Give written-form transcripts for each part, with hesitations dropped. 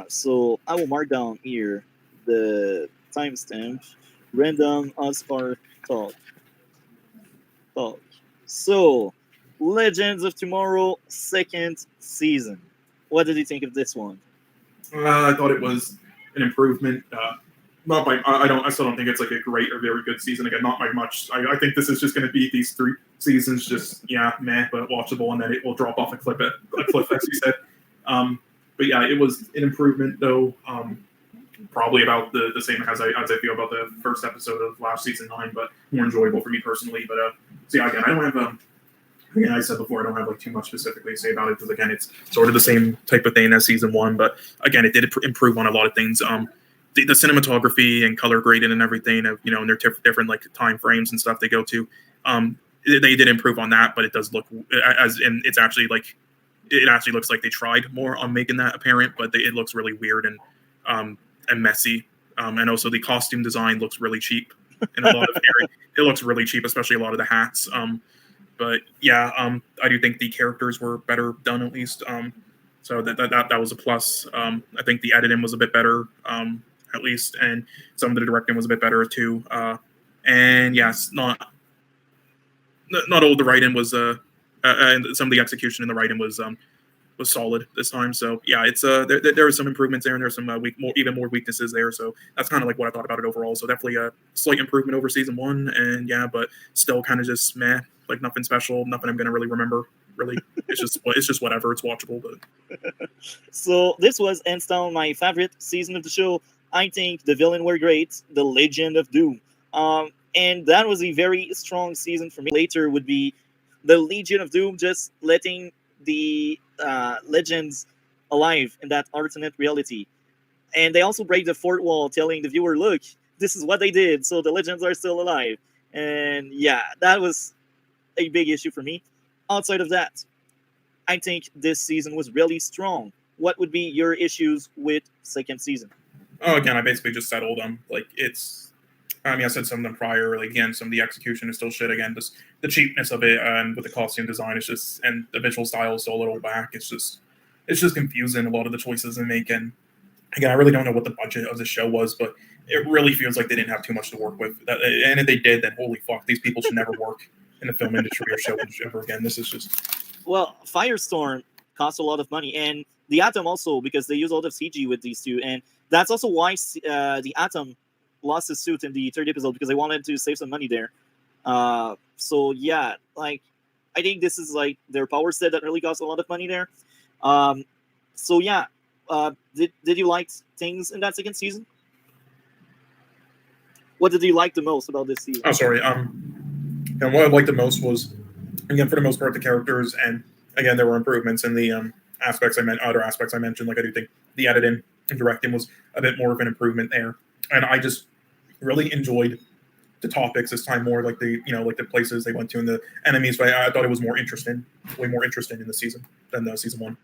So I will mark down here the timestamp. Random Oscar talk. Talk. So, Legends of Tomorrow second season. What did you think of this one? I thought it was an improvement. Not by I don't I still don't think it's like a great or very good season. Again, not by much. I think this is just going to be these 3 seasons, just meh, but watchable, and then it will drop off a cliff, as you said. But yeah, it was an improvement though. Probably about the same as I feel about the first episode of last season 9, but more enjoyable for me personally. But so yeah, again, I don't have again, I said before, I don't have like too much specifically to say about it because again, it's sort of the same type of thing as season 1. But again, it did improve on a lot of things. The cinematography and color grading and everything, and their different like time frames and stuff they go to. They did improve on that, but it does look and it's actually like it actually looks like they tried more on making that apparent, but it looks really weird and messy. And also the costume design looks really cheap in a lot of areas. It looks really cheap, especially a lot of the hats. But yeah, I do think the characters were better done at least. So that was a plus. I think the editing was a bit better, at least, and some of the directing was a bit better too. And yes, not all the writing was and some of the execution in the writing was solid this time. So yeah, it's there are some improvements there, and there's some even more weaknesses there. So that's kind of like what I thought about it overall. So definitely a slight improvement over season 1, and yeah, but still kind of just meh, like nothing special, nothing I'm gonna really remember. Really, it's just whatever. It's watchable, but So this was hands down my favorite season of the show. I think the villain were great. The Legend of Doom, and that was a very strong season for me. Later would be the Legion of Doom, just letting the legends alive in that alternate reality. And they also break the fourth wall, telling the viewer, "Look, this is what they did, so the legends are still alive." And yeah, that was a big issue for me. Outside of that, I think this season was really strong. What would be your issues with second season? oh, again, I basically just settled them. Like it's. I mean, I said some of them prior. Like again, some of the execution is still shit. Again, just the cheapness of it, and with the costume design, it's just and the visual style is still a little whack. It's just confusing a lot of the choices they make. And again, I really don't know what the budget of the show was, but it really feels like they didn't have too much to work with. And if they did, then holy fuck, these people should never work in the film industry or show ever again. This is just Well, Firestorm cost a lot of money, and the Atom also, because they use a lot of CG with these two, and that's also why the Atom lost his suit in the third episode, because they wanted to save some money there. So yeah, like I think this is like their power set that really cost a lot of money there. Um, so yeah, did you like things in that second season? What did you like the most about this season? oh sorry. And what I liked the most was again for the most part the characters, and again there were improvements in the other aspects I mentioned. Like I do think the editing and directing was a bit more of an improvement there, and I just really enjoyed the topics this time more, like like the places they went to and the enemies. But I thought it was more interesting, way more interesting in the season than the season 1.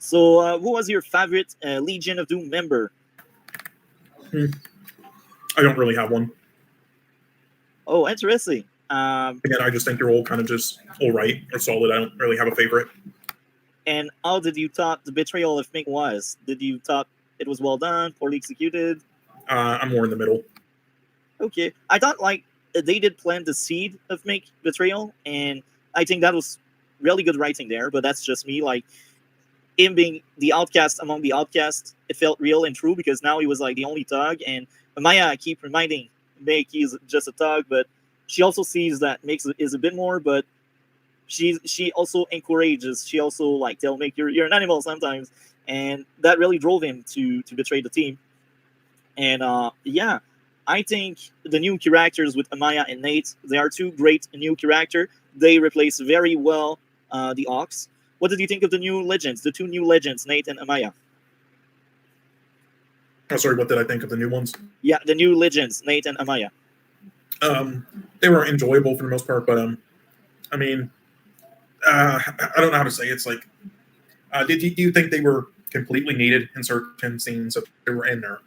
So, who was your favorite Legion of Doom member? I don't really have one. Oh, interesting. Again, I just think they're all kind of just all right or solid. I don't really have a favorite. And how did you thought the betrayal of Ming was? Did you thought it was well done, poorly executed? I'm more in the middle. Okay, I thought like they did plant the seed of Ming betrayal, and I think that was really good writing there. But that's just me. Like him being the outcast among the outcasts, it felt real and true because now he was like the only thug, and Maya keep reminding Meg he's just a thug, but she also sees that Meg is a bit more, but she also encourages. She also like tell Meg you're an animal sometimes, and that really drove him to betray the team. And yeah, I think the new characters with Amaya and Nate, they are two great new characters. They replace very well the Ox. What did you think of the new legends, the two new legends, Nate and Amaya? Oh, sorry, what did I think of the new ones? Yeah, the new legends, Nate and Amaya. They were enjoyable for the most part, but I mean, I don't know how to say it. It's like, do you think they were completely needed in certain scenes that they were in there?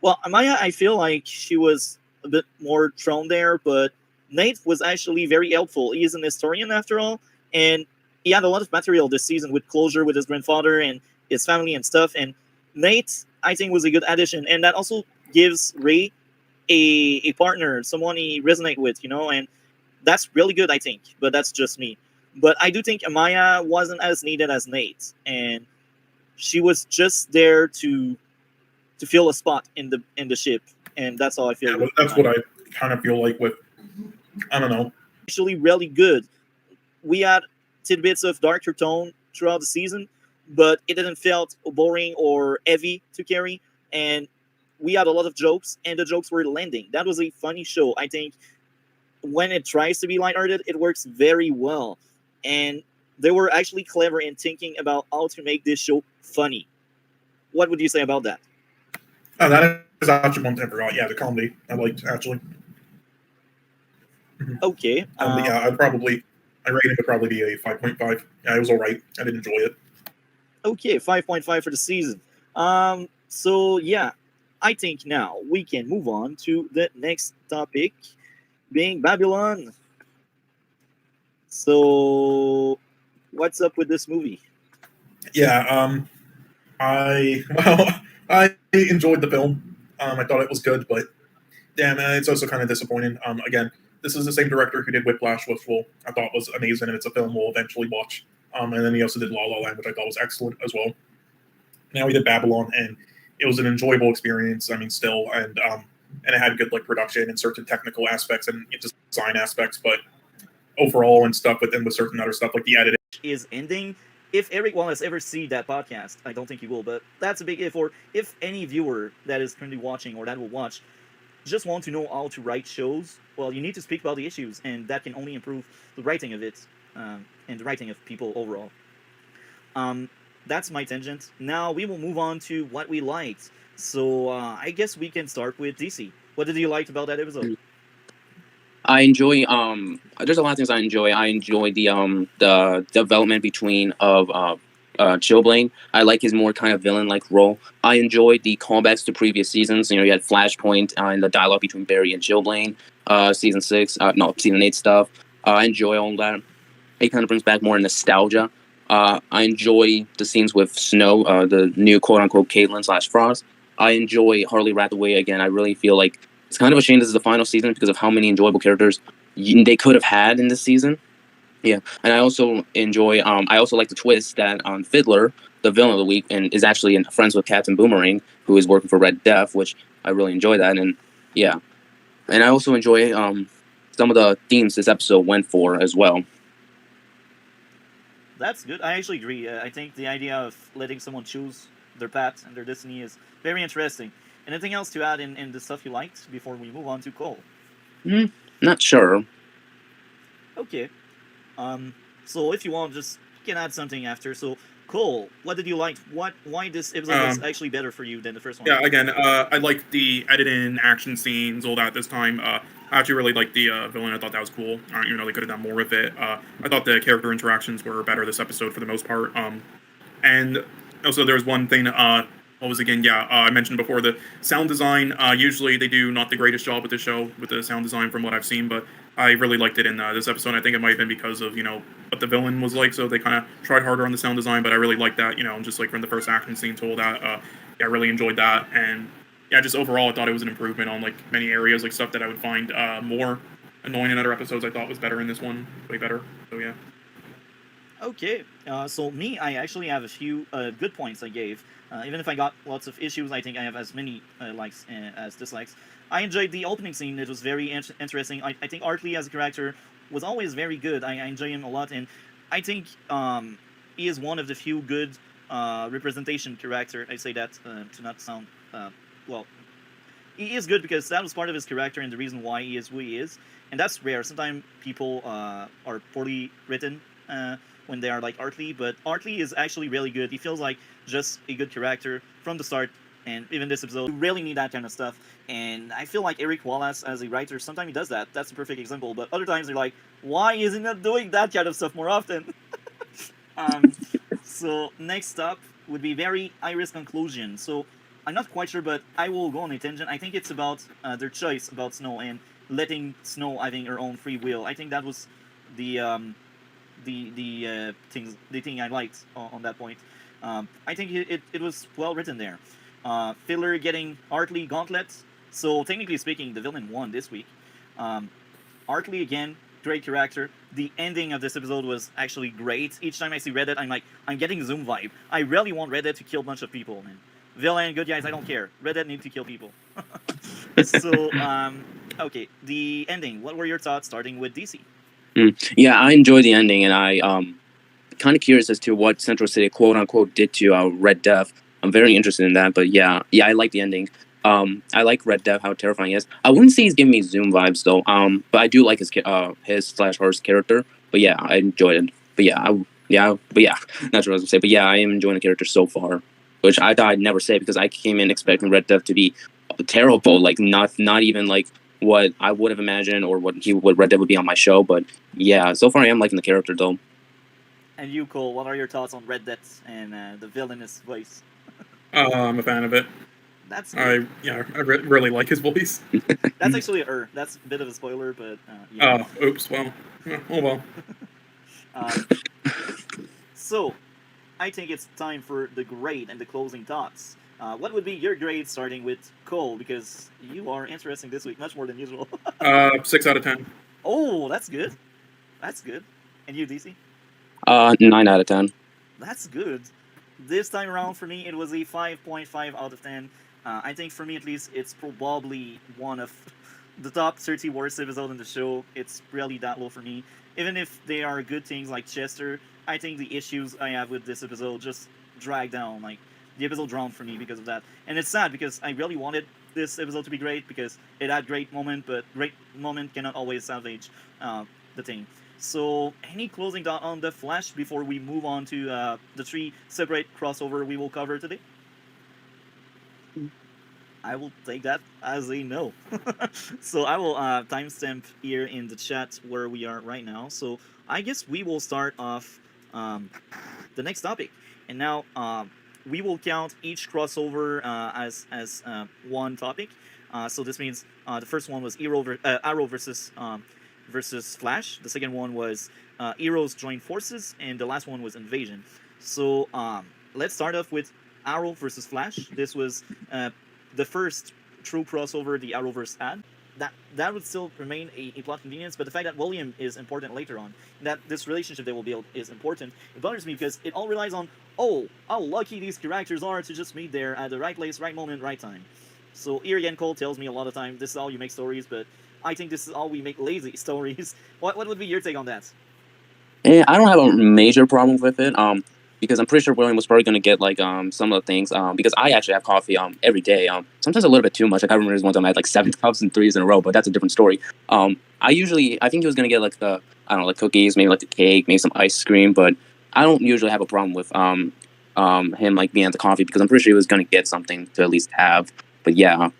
Well, Amaya, I feel like she was a bit more thrown there, but Nate was actually very helpful. He is an historian after all, and he had a lot of material this season with closure with his grandfather and his family and stuff. And Nate, I think, was a good addition, and that also gives Ray a partner, someone he resonate with, and that's really good, I think. But that's just me. But I do think Amaya wasn't as needed as Nate, and she was just there to fill a spot in the ship, and that's how I feel. Yeah, that's what I kind of feel like with. I don't know. Actually, really good. We had tidbits of darker tone throughout the season, but it didn't felt boring or heavy to carry. And we had a lot of jokes, and the jokes were landing. That was a funny show. I think when it tries to be lighthearted, it works very well. And they were actually clever in thinking about how to make this show funny. What would you say about that? That is actually one thing I forgot. Yeah, the comedy I liked actually. Okay. Yeah, I rate it would probably be a 5.5. Yeah, it was all right. I did enjoy it. Okay, 5.5 for the season. So yeah, I think now we can move on to the next topic, being Babylon. So, what's up with this movie? Yeah, I well, I enjoyed the film. I thought it was good, but damn, it's also kind of disappointing. Again, this is the same director who did Whiplash, which I thought was amazing, and it's a film we'll eventually watch. And then he also did La La Land, which I thought was excellent as well. Now he did Babylon, and it was an enjoyable experience. I mean, still, and it had good like production and certain technical aspects and design aspects, but overall and stuff with certain other stuff like the editing. Is ending. If Eric Wallace ever see that podcast, I don't think he will, but that's a big if. Or if any viewer that is currently watching or that will watch just want to know how to write shows, well, you need to speak about the issues, and that can only improve the writing of it, and the writing of people overall. That's my tangent. Now we will move on to what we liked. So I guess we can start with DC. What did you like about that episode? I enjoy there's a lot of things I enjoy. I enjoy the development between of Chillblaine. I like his more kind of villain like role. I enjoyed the callbacks to previous seasons. You had Flashpoint and the dialogue between Barry and Chillblaine, season 8 stuff. I enjoy all that. It kind of brings back more nostalgia. I enjoy the scenes with Snow, the new quote unquote Caitlyn/Frost. I enjoy Harley Rathaway again. I really feel like it's kind of a shame this is the final season because of how many enjoyable characters they could have had in this season. Yeah, and I also enjoy. I also like the twist that Fiddler, the villain of the week, and is actually friends with Captain Boomerang, who is working for Red Death, which I really enjoy that. And yeah, and I also enjoy some of the themes this episode went for as well. That's good. I actually agree. I think the idea of letting someone choose their path and their destiny is very interesting. Anything else to add in the stuff you liked before we move on to Cole? Not sure. Okay. So if you want, just you can add something after. So Cole, what did you like? Why this episode was actually better for you than the first one? Yeah, again, I liked the editing, action scenes, all that this time. I actually really liked the villain. I thought that was cool. Even though they could have done more with it. I thought the character interactions were better this episode for the most part. And also there was one thing. What was again? Yeah, I mentioned before the sound design. Usually they do not the greatest job with the show with the sound design from what I've seen, but I really liked it in this episode. I think it might have been because of what the villain was like, so they kind of tried harder on the sound design. But I really liked that, just like from the first action scene to all that. Yeah, I really enjoyed that, and yeah, just overall, I thought it was an improvement on like many areas, like stuff that I would find more annoying in other episodes. I thought was better in this one, way better. So yeah. Okay, so me, I actually have a few good points I gave. Even if I got lots of issues, I think I have as many likes as dislikes. I enjoyed the opening scene. It was very interesting. I think Artley as a character was always very good. I enjoy him a lot, and I think he is one of the few good representation character. I say that to not sound well. He is good because that was part of his character and the reason why he is who he is, and that's rare. Sometimes people are poorly written when they are like Artley, but Artley is actually really good. He feels like just a good character from the start, and even this episode, you really need that kind of stuff. And I feel like Eric Wallace as a writer, sometimes he does that. That's a perfect example. But other times they're like, why is he not doing that kind of stuff more often? So next up would be very Iris conclusion. So I'm not quite sure, but I will go on a tangent. I think it's about their choice about Snow and letting Snow having her own free will. I think that was the thing I liked on that point. I think it was well written there. Filler getting Hartley Gauntlet. So technically speaking, the villain won this week. Um, Hartley again, great character. The ending of this episode was actually great. Each time I see Red Dead, I'm like, I'm getting Zoom vibe. I really want Red Dead to kill a bunch of people, man. Villain, good guys, I don't care. Red Dead needs to kill people. So, okay, the ending. What were your thoughts starting with DC? Yeah, I enjoyed the ending, and I kind of curious as to what Central City quote unquote did to Red Death. I'm very interested in that, but yeah, I like the ending. I like Red Death, how terrifying he is. I wouldn't say he's giving me Zoom vibes though. But I do like his slash hers character. But yeah, I enjoyed it. But yeah, that's what I was gonna say. But yeah, I am enjoying the character so far, which I thought I'd never say because I came in expecting Red Death to be terrible, like not even like what I would have imagined or what Red Death would be on my show. But yeah, so far I am liking the character though. And you, Cole, what are your thoughts on Red Dead and the villainous voice? I'm a fan of it. That's good. I really like his voice. That's actually that's a bit of a spoiler, but yeah. Oh, oops. Well, oh well. Um, so, I think it's time for the grade and the closing thoughts. What would be your grade starting with Cole? Because you are interesting this week, much more than usual. 6 out of 10. Oh, that's good. That's good. And you, DC? 9 out of 10. That's good. This time around, for me, it was a 5.5 out of 10. I think for me, at least, it's probably one of the top 30 worst episodes in the show. It's really that low for me. Even if they are good things like Chester, I think the issues I have with this episode just drag down. Like, the episode drowned for me because of that. And it's sad because I really wanted this episode to be great because it had great moment, but great moment cannot always salvage the thing. So, any closing thought on The Flash before we move on to the 3 separate crossover we will cover today? I will take that as a no. So I will timestamp here in the chat where we are right now. So I guess we will start off the next topic. And now we will count each crossover as one topic. So this means the first one was Arrow versus Flash. The second one was Heroes Join Forces, and the last one was Invasion. So let's start off with Arrow versus Flash. This was the first true crossover the Arrowverse had. That would still remain a plot convenience, but the fact that William is important later on, that this relationship they will build is important, it bothers me because it all relies on, oh, how lucky these characters are to just meet there at the right place, right moment, right time. So here again, Cole tells me a lot of time, this is how you make stories, but I think this is how we make lazy stories. What would be your take on that? I don't have a major problem with it. Because I'm pretty sure William was probably going to get like some of the things. Because I actually have coffee every day. Sometimes a little bit too much. Like I remember one time I had like 7 cups and 3s in a row, but that's a different story. I think he was going to get like I don't know, like cookies, maybe like a cake, maybe some ice cream, but I don't usually have a problem with him like being at the coffee because I'm pretty sure he was going to get something to at least have. But yeah,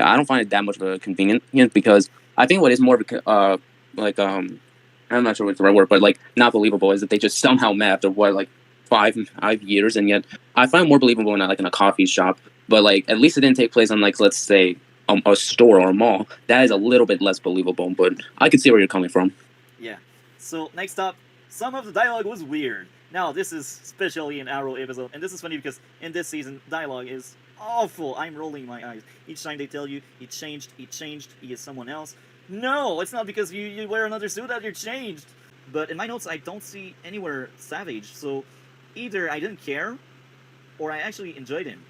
I don't find it that much of a convenience because I think what is more of I'm not sure what's the right word, but like not believable is that they just somehow met after what like 5 years, and yet I find it more believable when like in a coffee shop. But like at least it didn't take place on like let's say a store or a mall. That is a little bit less believable, but I can see where you're coming from. Yeah. So next up, some of the dialogue was weird. Now this is especially an Arrow episode, and this is funny because in this season dialogue is awful. I'm rolling my eyes each time they tell you he changed, he is someone else. No, it's not because you wear another suit that you're changed. But in my notes, I don't see anywhere Savage. So either I didn't care, or I actually enjoyed him,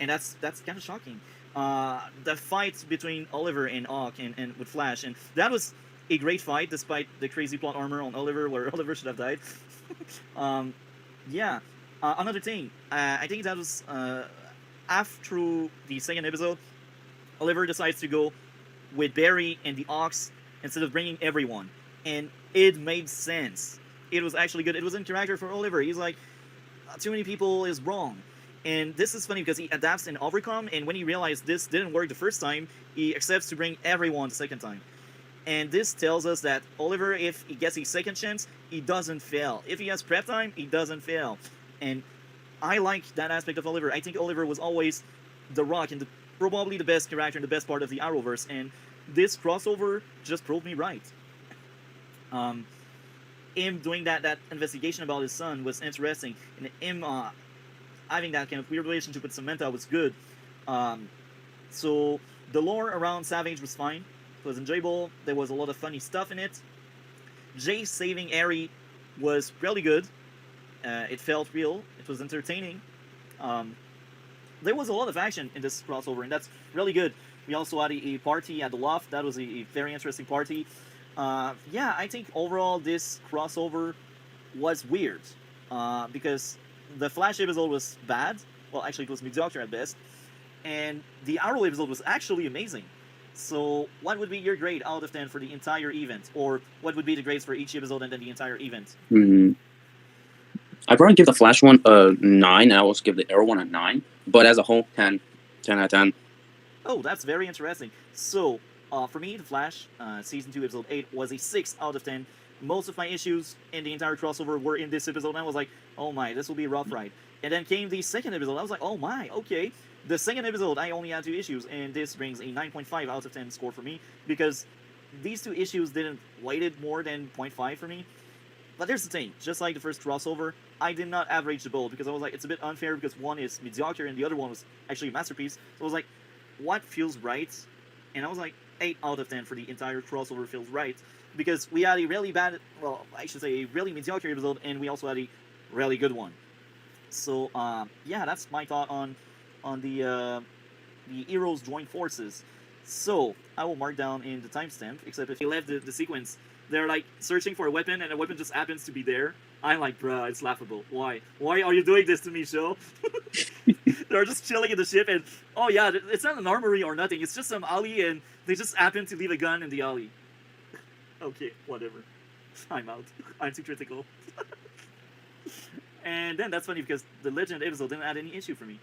and that's kind of shocking. The fight between Oliver and Hawk and with Flash, and that was a great fight despite the crazy plot armor on Oliver, where Oliver should have died. Yeah. Another thing, I think that was after the second episode, Oliver decides to go with Barry and the Ox instead of bringing everyone, and it made sense. It was actually good. It was in character for Oliver. He's like, too many people is wrong. And this is funny because he adapts and overcome, and when he realized this didn't work the first time, he accepts to bring everyone the second time. And this tells us that Oliver, if he gets a second chance, he doesn't fail. If he has prep time, he doesn't fail. And I like that aspect of Oliver. I think Oliver was always the rock and probably the best character and the best part of the Arrowverse, and this crossover just proved me right. Him doing that investigation about his son was interesting, and him having that kind of weird relationship with Samantha was good. Um, so the lore around Savage was fine. It was enjoyable. There was a lot of funny stuff in it. Jay saving Ari was really good. It felt real. It was entertaining. Um, there was a lot of action in this crossover, and that's really good. We also had a party at the loft. That was a very interesting party. Yeah, I think overall this crossover was weird because the Flash episode was bad. Well, actually, it was mediocre at best, and the Arrow episode was actually amazing. So, what would be your grade out of 10 for the entire event, or what would be the grades for each episode and then the entire event? Mm-hmm. I'd probably give the Flash one a 9. I also give the Arrow one a 9. But as a whole, 10. 10 out of 10. Oh, that's very interesting. So, for me, The Flash, Season 2, Episode 8, was a 6 out of 10. Most of my issues in the entire crossover were in this episode, and I was like, oh my, this will be a rough ride. And then came the second episode, I was like, oh my, okay. The second episode, I only had 2 issues, and this brings a 9.5 out of 10 score for me, because these 2 issues didn't weighted more than 0.5 for me. But here's the thing, just like the first crossover, I did not average the both, because I was like, it's a bit unfair, because one is mediocre, and the other one was actually a masterpiece. So I was like, what feels right? And I was like, 8 out of 10 for the entire crossover feels right, because we had a really bad, well, I should say a really mediocre episode, and we also had a really good one. So, yeah, that's my thought on the heroes join forces. So, I will mark down in the timestamp, except if you left the sequence, they're like searching for a weapon, and a weapon just happens to be there. I'm like, bruh, it's laughable. Why? Why are you doing this to me, show? They're just chilling in the ship, and oh yeah, it's not an armory or nothing. It's just some alley, and they just happen to leave a gun in the alley. Okay, whatever. I'm out. I'm too critical. And then that's funny because the Legend episode didn't add any issue for me.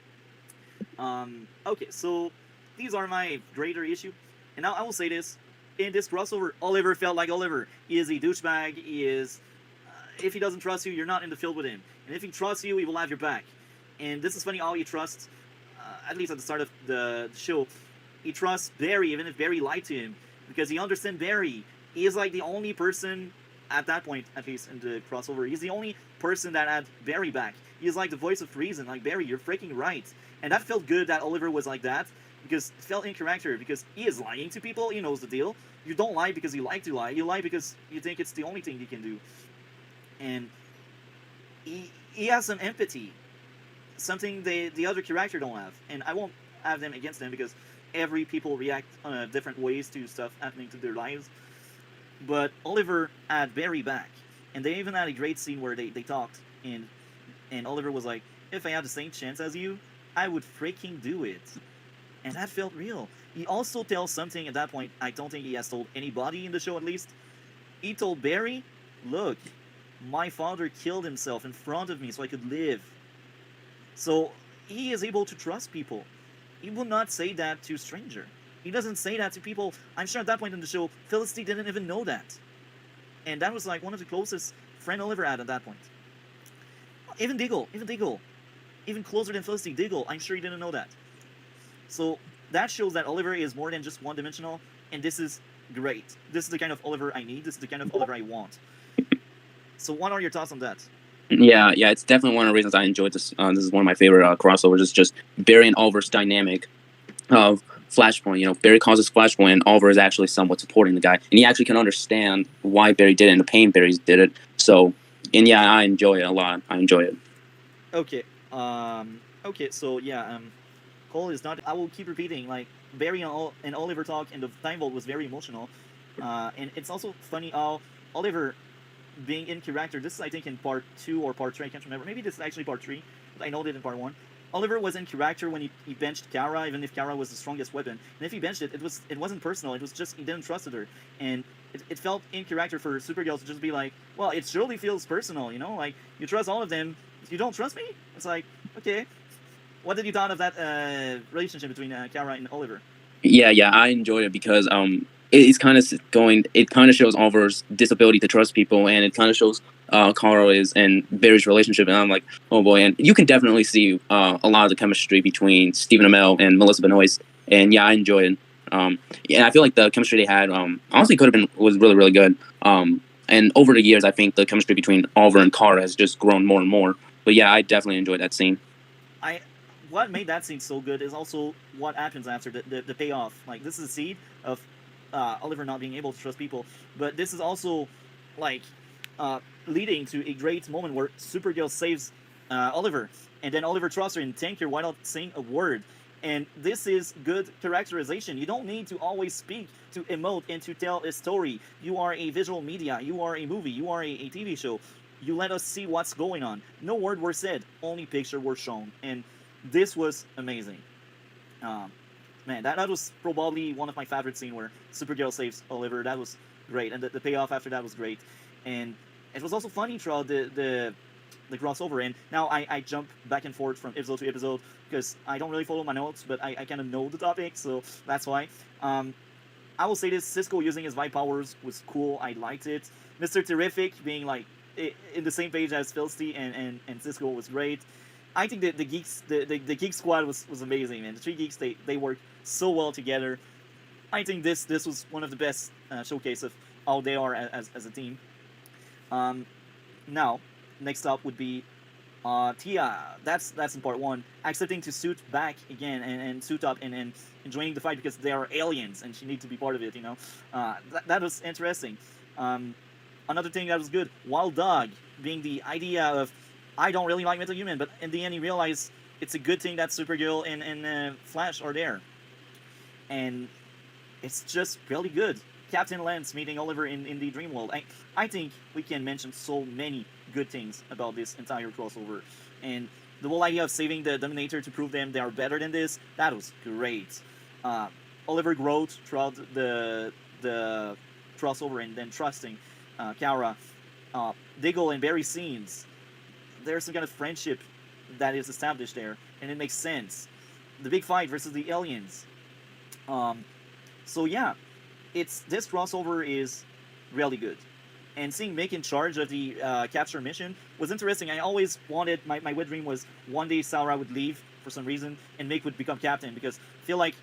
Okay, so these are my greater issue. And now I will say this. In this crossover, Oliver felt like Oliver. He is a douchebag. He is... if he doesn't trust you, you're not in the field with him. And if he trusts you, he will have your back. And this is funny how he trusts, at least at the start of the show, he trusts Barry, even if Barry lied to him. Because he understands Barry. He is like the only person, at that point, at least in the crossover, he's the only person that had Barry back. He is like the voice of reason, like, Barry, you're freaking right. And that felt good that Oliver was like that, because it felt in character, because he is lying to people, he knows the deal. You don't lie because you like to lie, you lie because you think it's the only thing you can do. And he has some empathy, something the other character don't have. And I won't have them against them, because every people react different ways to stuff happening to their lives. But Oliver had Barry back, and they even had a great scene where they talked, and Oliver was like, if I had the same chance as you, I would freaking do it. And that felt real. He also tells something at that point I don't think he has told anybody in the show, at least. He told Barry, look, my father killed himself in front of me so I could live. So he is able to trust people. He will not say that to a stranger. He doesn't say that to people. I'm sure at that point in the show, Felicity didn't even know that. And that was like one of the closest friend Oliver had at that point. Even Diggle, even closer than Felicity, Diggle, I'm sure he didn't know that. So that shows that Oliver is more than just one-dimensional, and this is great. This is the kind of Oliver I need. This is the kind of Oliver I want. So what are your thoughts on that? Yeah, it's definitely one of the reasons I enjoyed this. This is one of my favorite crossovers. It's just Barry and Oliver's dynamic of Flashpoint. You know, Barry causes Flashpoint, and Oliver is actually somewhat supporting the guy, and he actually can understand why Barry did it and the pain Barry did it. So, and yeah, I enjoy it a lot. I enjoy it. Okay. Okay. So yeah. Cole is not. I will keep repeating. Like Barry and Oliver talk, and the Time Vault was very emotional. And it's also funny how Oliver being in character. This is, I think, in part 2 or part 3. I can't remember. Maybe this is actually part 3. But I know that in part 1. Oliver was in character when he benched Kara, even if Kara was the strongest weapon. And if he benched it, it wasn't personal. It was just he didn't trust her, and it felt in character for Supergirl to just be like, well, it surely feels personal, you know, like you trust all of them, you don't trust me. It's like, okay, what did you thought of that relationship between Kara and Oliver? Yeah, I enjoyed it because it's kind of going. It kind of shows Oliver's disability to trust people, and it kind of shows Kara's and Barry's relationship. And I'm like, oh boy! And you can definitely see a lot of the chemistry between Stephen Amell and Melissa Benoist. And yeah, I enjoyed it. Yeah, I feel like the chemistry they had honestly was really really good. And over the years, I think the chemistry between Oliver and Kara has just grown more and more. But yeah, I definitely enjoyed that scene. I what made that scene so good is also what happens after the payoff. Like this is a seed of Oliver not being able to trust people, but this is also like leading to a great moment where Supergirl saves Oliver, and then Oliver trusts her and thank her without saying a word. And this is good characterization. You don't need to always speak to emote and to tell a story. You are a visual media. You are a movie. You are a TV show. You let us see what's going on. No word were said, only picture were shown, and this was amazing. Um, Man, that was probably one of my favorite scenes where Supergirl saves Oliver. That was great, and the payoff after that was great, and it was also funny throughout the crossover. And now I jump back and forth from episode to episode because I don't really follow my notes, but I kind of know the topic, so that's why. Um, I will say this: Cisco using his vibe powers was cool. I liked it. Mr. Terrific being like in the same page as Filsty and Cisco was great. I think that the geeks the geek squad was amazing, man. The three geeks they worked so well together. I think this was one of the best showcase of how they are as a team. Um, Now, next up would be Tia. That's in part one. Accepting to suit back again and suit up and enjoying the fight because they are aliens and she needs to be part of it. That was interesting. Um, Another thing that was good, Wild Dog being the idea of I don't really like Metal Human, but in the end he realized it's a good thing that Supergirl and Flash are there, and it's just really good. Captain Lance meeting Oliver in the Dream World. I think we can mention so many good things about this entire crossover, and the whole idea of saving the Dominator to prove them they are better than this, that was great. Uh, Oliver growth throughout the crossover and then trusting Kara, Diggle and Barry scenes. There's some kind of friendship that is established there, and it makes sense. The big fight versus the aliens. Um, so yeah, it's this crossover is really good, and seeing Mick in charge of the capture mission was interesting. I always wanted my wet dream was one day Saura would leave for some reason and Mick would become captain because I feel like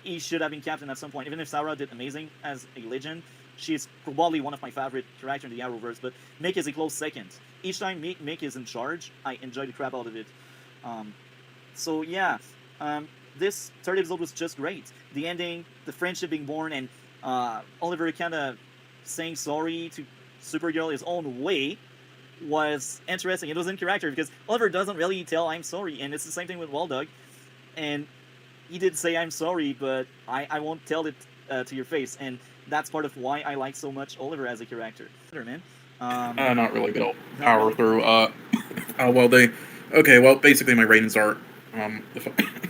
he should have been captain at some point. Even if Saura did amazing as a legend, she's probably one of my favorite characters in the Arrowverse. But Mick is a close second. Each time Mick is in charge, I enjoy the crap out of it. Um, so yeah, this third episode was just great. The ending, the friendship being born, and Oliver kind of saying sorry to Supergirl his own way was interesting. It was in character because Oliver doesn't really tell I'm sorry, and it's the same thing with Waldog. And he did say I'm sorry, but I won't tell it to your face, and that's part of why I like so much Oliver as a character. Man. Not really, but I'll Not power really. through. Well, basically my ratings are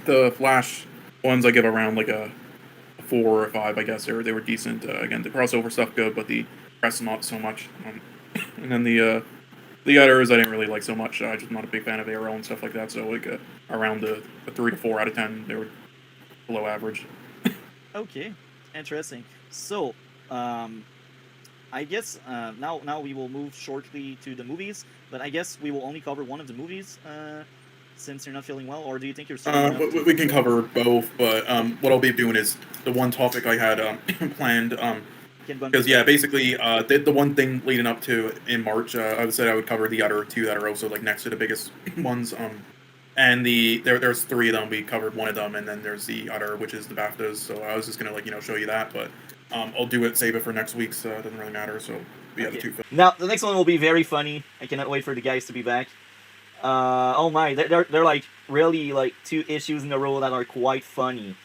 the Flash ones I give around like a 4 or 5, I guess. They were decent. Again, the crossover stuff good, but the rest not so much. And then the others I didn't really like so much. I'm just not a big fan of Arrow and stuff like that. So like around a 3 to 4 out of 10, they were below average. Okay, interesting. So, I guess now we will move shortly to the movies, but I guess we will only cover one of the movies since you're not feeling well, or do you think you're strong enough to We can cover both, but what I'll be doing is the one topic I had planned. Can bundle Because yeah, them? basically, the one thing leading up to in March, I said I would cover the other two that are also like next to the biggest ones. And there's 3 of them. We covered one of them, and then there's the other, which is the BAFTAs. So I was just gonna show you that, but I'll save it for next week. So it doesn't really matter. So we have the Okay. 2 films. Now the next one will be very funny. I cannot wait for the guys to be back. Oh my, they're like really like 2 issues in a row that are quite funny.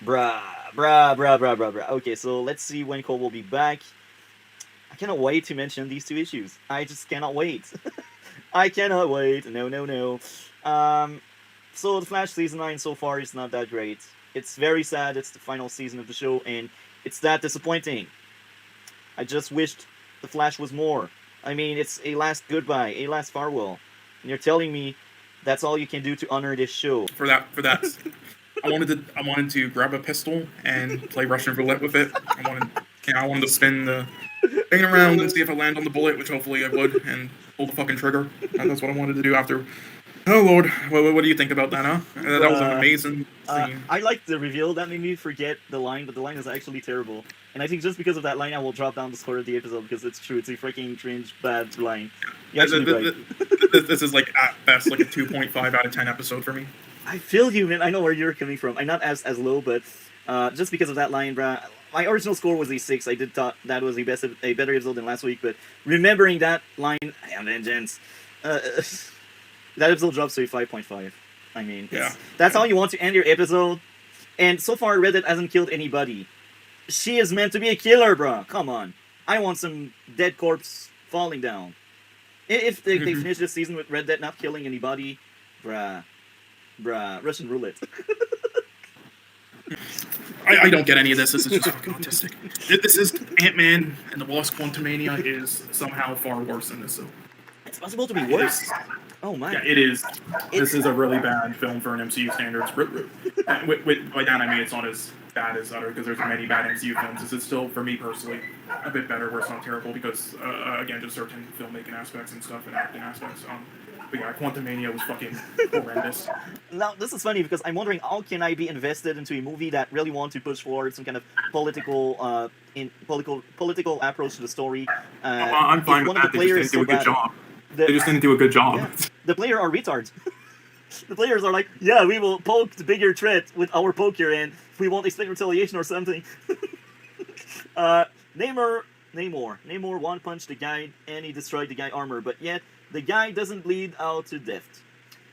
Bruh. Okay, so let's see when Cole will be back. I cannot wait to mention these 2 issues. I just cannot wait. I cannot wait. No. So the Flash season 9 so far is not that great. It's very sad. It's the final season of the show, and it's that disappointing. I just wished the Flash was more. I mean, it's a last goodbye, a last farewell, and you're telling me that's all you can do to honor this show. For that, I wanted to grab a pistol and play Russian roulette with it. I wanted to spin the thing around and see if I land on the bullet, which hopefully I would, and pull the fucking trigger. That's what I wanted to do after. Oh Lord, what do you think about that, huh? That was an amazing scene. I like the reveal that made me forget the line, but the line is actually terrible. And I think just because of that line, I will drop down the score of the episode because it's true. It's a freaking cringe, bad line. You're actually right. This is like at best like a 2.5 out of 10 episode for me. I feel you, man. I know where you're coming from. I'm not as low, but just because of that line, bruh. My original score was a 6. I did thought that was a better episode than last week, but remembering that line, I am vengeance. That episode drops to a 5.5. I mean, that's how you want to end your episode. And so far, Reddit hasn't killed anybody. She is meant to be a killer, bruh. Come on. I want some dead corpse falling down. If they finish this season with Red Dead not killing anybody, bruh, Russian roulette. I don't get any of this. This is just fucking autistic. This is Ant-Man and the Wasp: Quantumania is somehow far worse than this. So. It's possible to be worse. Oh my. Yeah, it is. This is a really bad film for an MCU standards. By that I mean it's not as bad as other, because there's many bad MCU films. This is still, for me personally, a bit better where it's not terrible because, again, just certain filmmaking aspects and stuff and acting aspects. But yeah, Quantumania was fucking horrendous. Now, this is funny because I'm wondering how can I be invested into a movie that really wants to push forward some kind of political approach to the story. I'm fine with that. They just didn't do a good job. They just didn't do a good job. Yeah, the players are retards. The players are like, yeah, we will poke the bigger threat with our poker, and we won't expect retaliation or something. Namor one-punched the guy, and he destroyed the guy's armor, but yet the guy doesn't bleed out to death.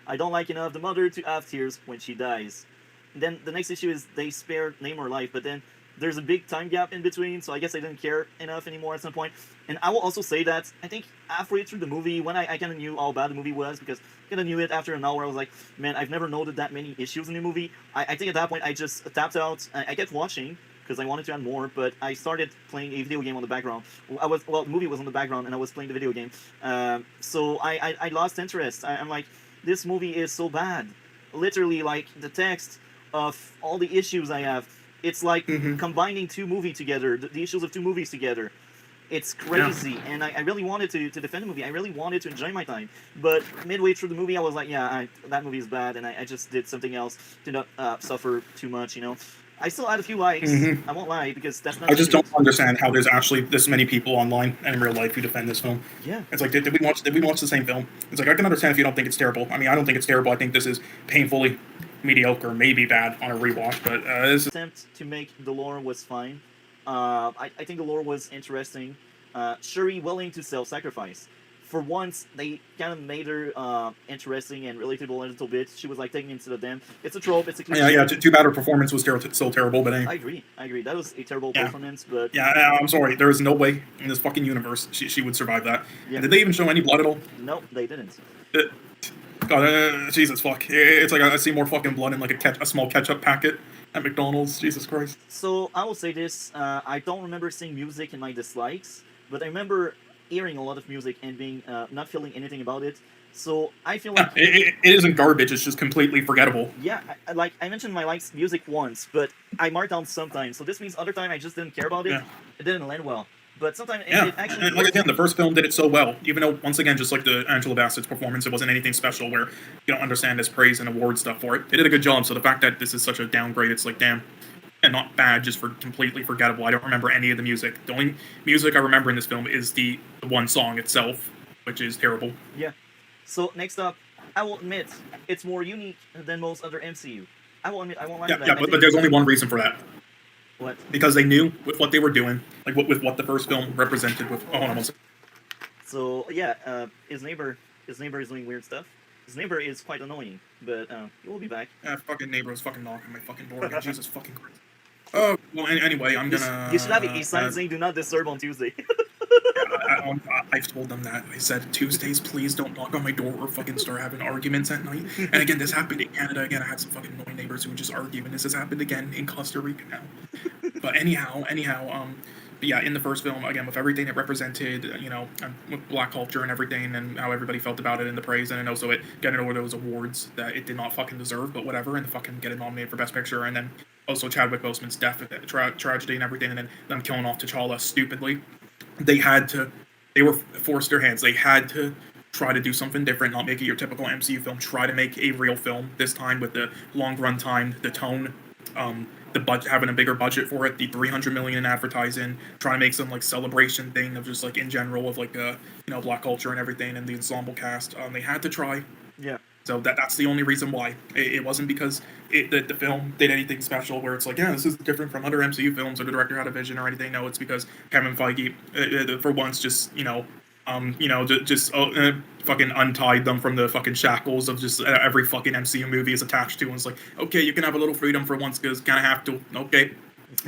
I don't like enough the mother to have tears when she dies. And then the next issue is they spared Namor life, but then there's a big time gap in between, so I guess I didn't care enough anymore at some point. And I will also say that I think halfway through the movie, when I kind of knew how bad the movie was, because I kind of knew it after an hour, I was like, man, I've never noted that many issues in the movie. I think at that point I just tapped out. I kept watching because I wanted to add more, but I started playing a video game on the background. The movie was on the background, and I was playing the video game. So I lost interest. I'm like, this movie is so bad. Literally, like, the text of all the issues I have, it's like combining two movies together, the issues of two movies together. It's crazy, and I really wanted to defend the movie. I really wanted to enjoy my time. But midway through the movie, I was like, that movie is bad, and I just did something else to not suffer too much, you know. I still had a few likes. I won't lie, because that's not. I just don't understand how there's actually this many people online and in real life who defend this film. Yeah. It's like, did we watch the same film? It's like, I can understand if you don't think it's terrible. I mean, I don't think it's terrible. I think this is painfully mediocre, maybe bad on a rewatch, but this attempt to make the lore was fine. I think the lore was interesting. Shuri willing to self-sacrifice. For once, they kind of made her interesting and relatable a little bit. She was like taking him to the den. It's a trope. It's a cliche. Yeah. Too bad her performance was still terrible, but I agree. That was a terrible performance, but I'm sorry. There is no way in this fucking universe she would survive that. Yeah. Did they even show any blood at all? No, they didn't. God, Jesus fuck! It's like I see more fucking blood in like a small ketchup packet at McDonald's. Jesus Christ! So I will say this: I don't remember seeing music in my dislikes, but I remember hearing a lot of music and being not feeling anything about it. So I feel like it isn't garbage. It's just completely forgettable. Yeah, like I mentioned my likes music once, but I marked down sometimes. So this means other time I just didn't care about it. Yeah. It didn't land well. But sometimes it actually... And like again, the first film did it so well, even though, once again, just like the Angela Bassett's performance, it wasn't anything special where you don't understand this praise and award stuff for it. It did a good job, so the fact that this is such a downgrade, it's like, damn. And not bad, just for completely forgettable. I don't remember any of the music. The only music I remember in this film is the one song itself, which is terrible. Yeah. So, next up, I will admit, it's more unique than most other MCU. I won't lie to that. Yeah, but there's only one reason for that. What? Because they knew with what they were doing, like with what the first film represented. With So yeah, his neighbor is doing weird stuff. His neighbor is quite annoying, but he will be back. Fucking neighbor is fucking knocking my fucking door again. Jesus fucking Christ. Oh well. Anyway, I'm gonna. You should have a sign saying "Do not disturb" on Tuesday. I've told them that. I said, Tuesdays, please don't knock on my door or fucking start having arguments at night. And again, this happened in Canada. Again, I had some fucking annoying neighbors who would just argue, and this has happened again in Costa Rica now. But anyhow, but yeah, in the first film, again, with everything it represented, you know, with black culture and everything, and how everybody felt about it and the praise, and also it getting over those awards that it did not fucking deserve, but whatever, and fucking getting nominated for Best Picture, and then also Chadwick Boseman's death, tragedy and everything, and then them killing off T'Challa stupidly. They were forced their hands. They had to try to do something different, not make it your typical MCU film. Try to make a real film, this time with the long run time, the tone, the budget, having a bigger budget for it, the 300 million in advertising, trying to make some like celebration thing of just like in general of like black culture and everything, and the ensemble cast. They had to try. Yeah. So that's the only reason why. It wasn't because the film did anything special where it's like, yeah, this is different from other MCU films or the director had a vision or anything. No, it's because Kevin Feige, for once, just fucking untied them from the fucking shackles of just every fucking MCU movie is attached to, and it's like, okay, you can have a little freedom for once because kind of have to. Okay,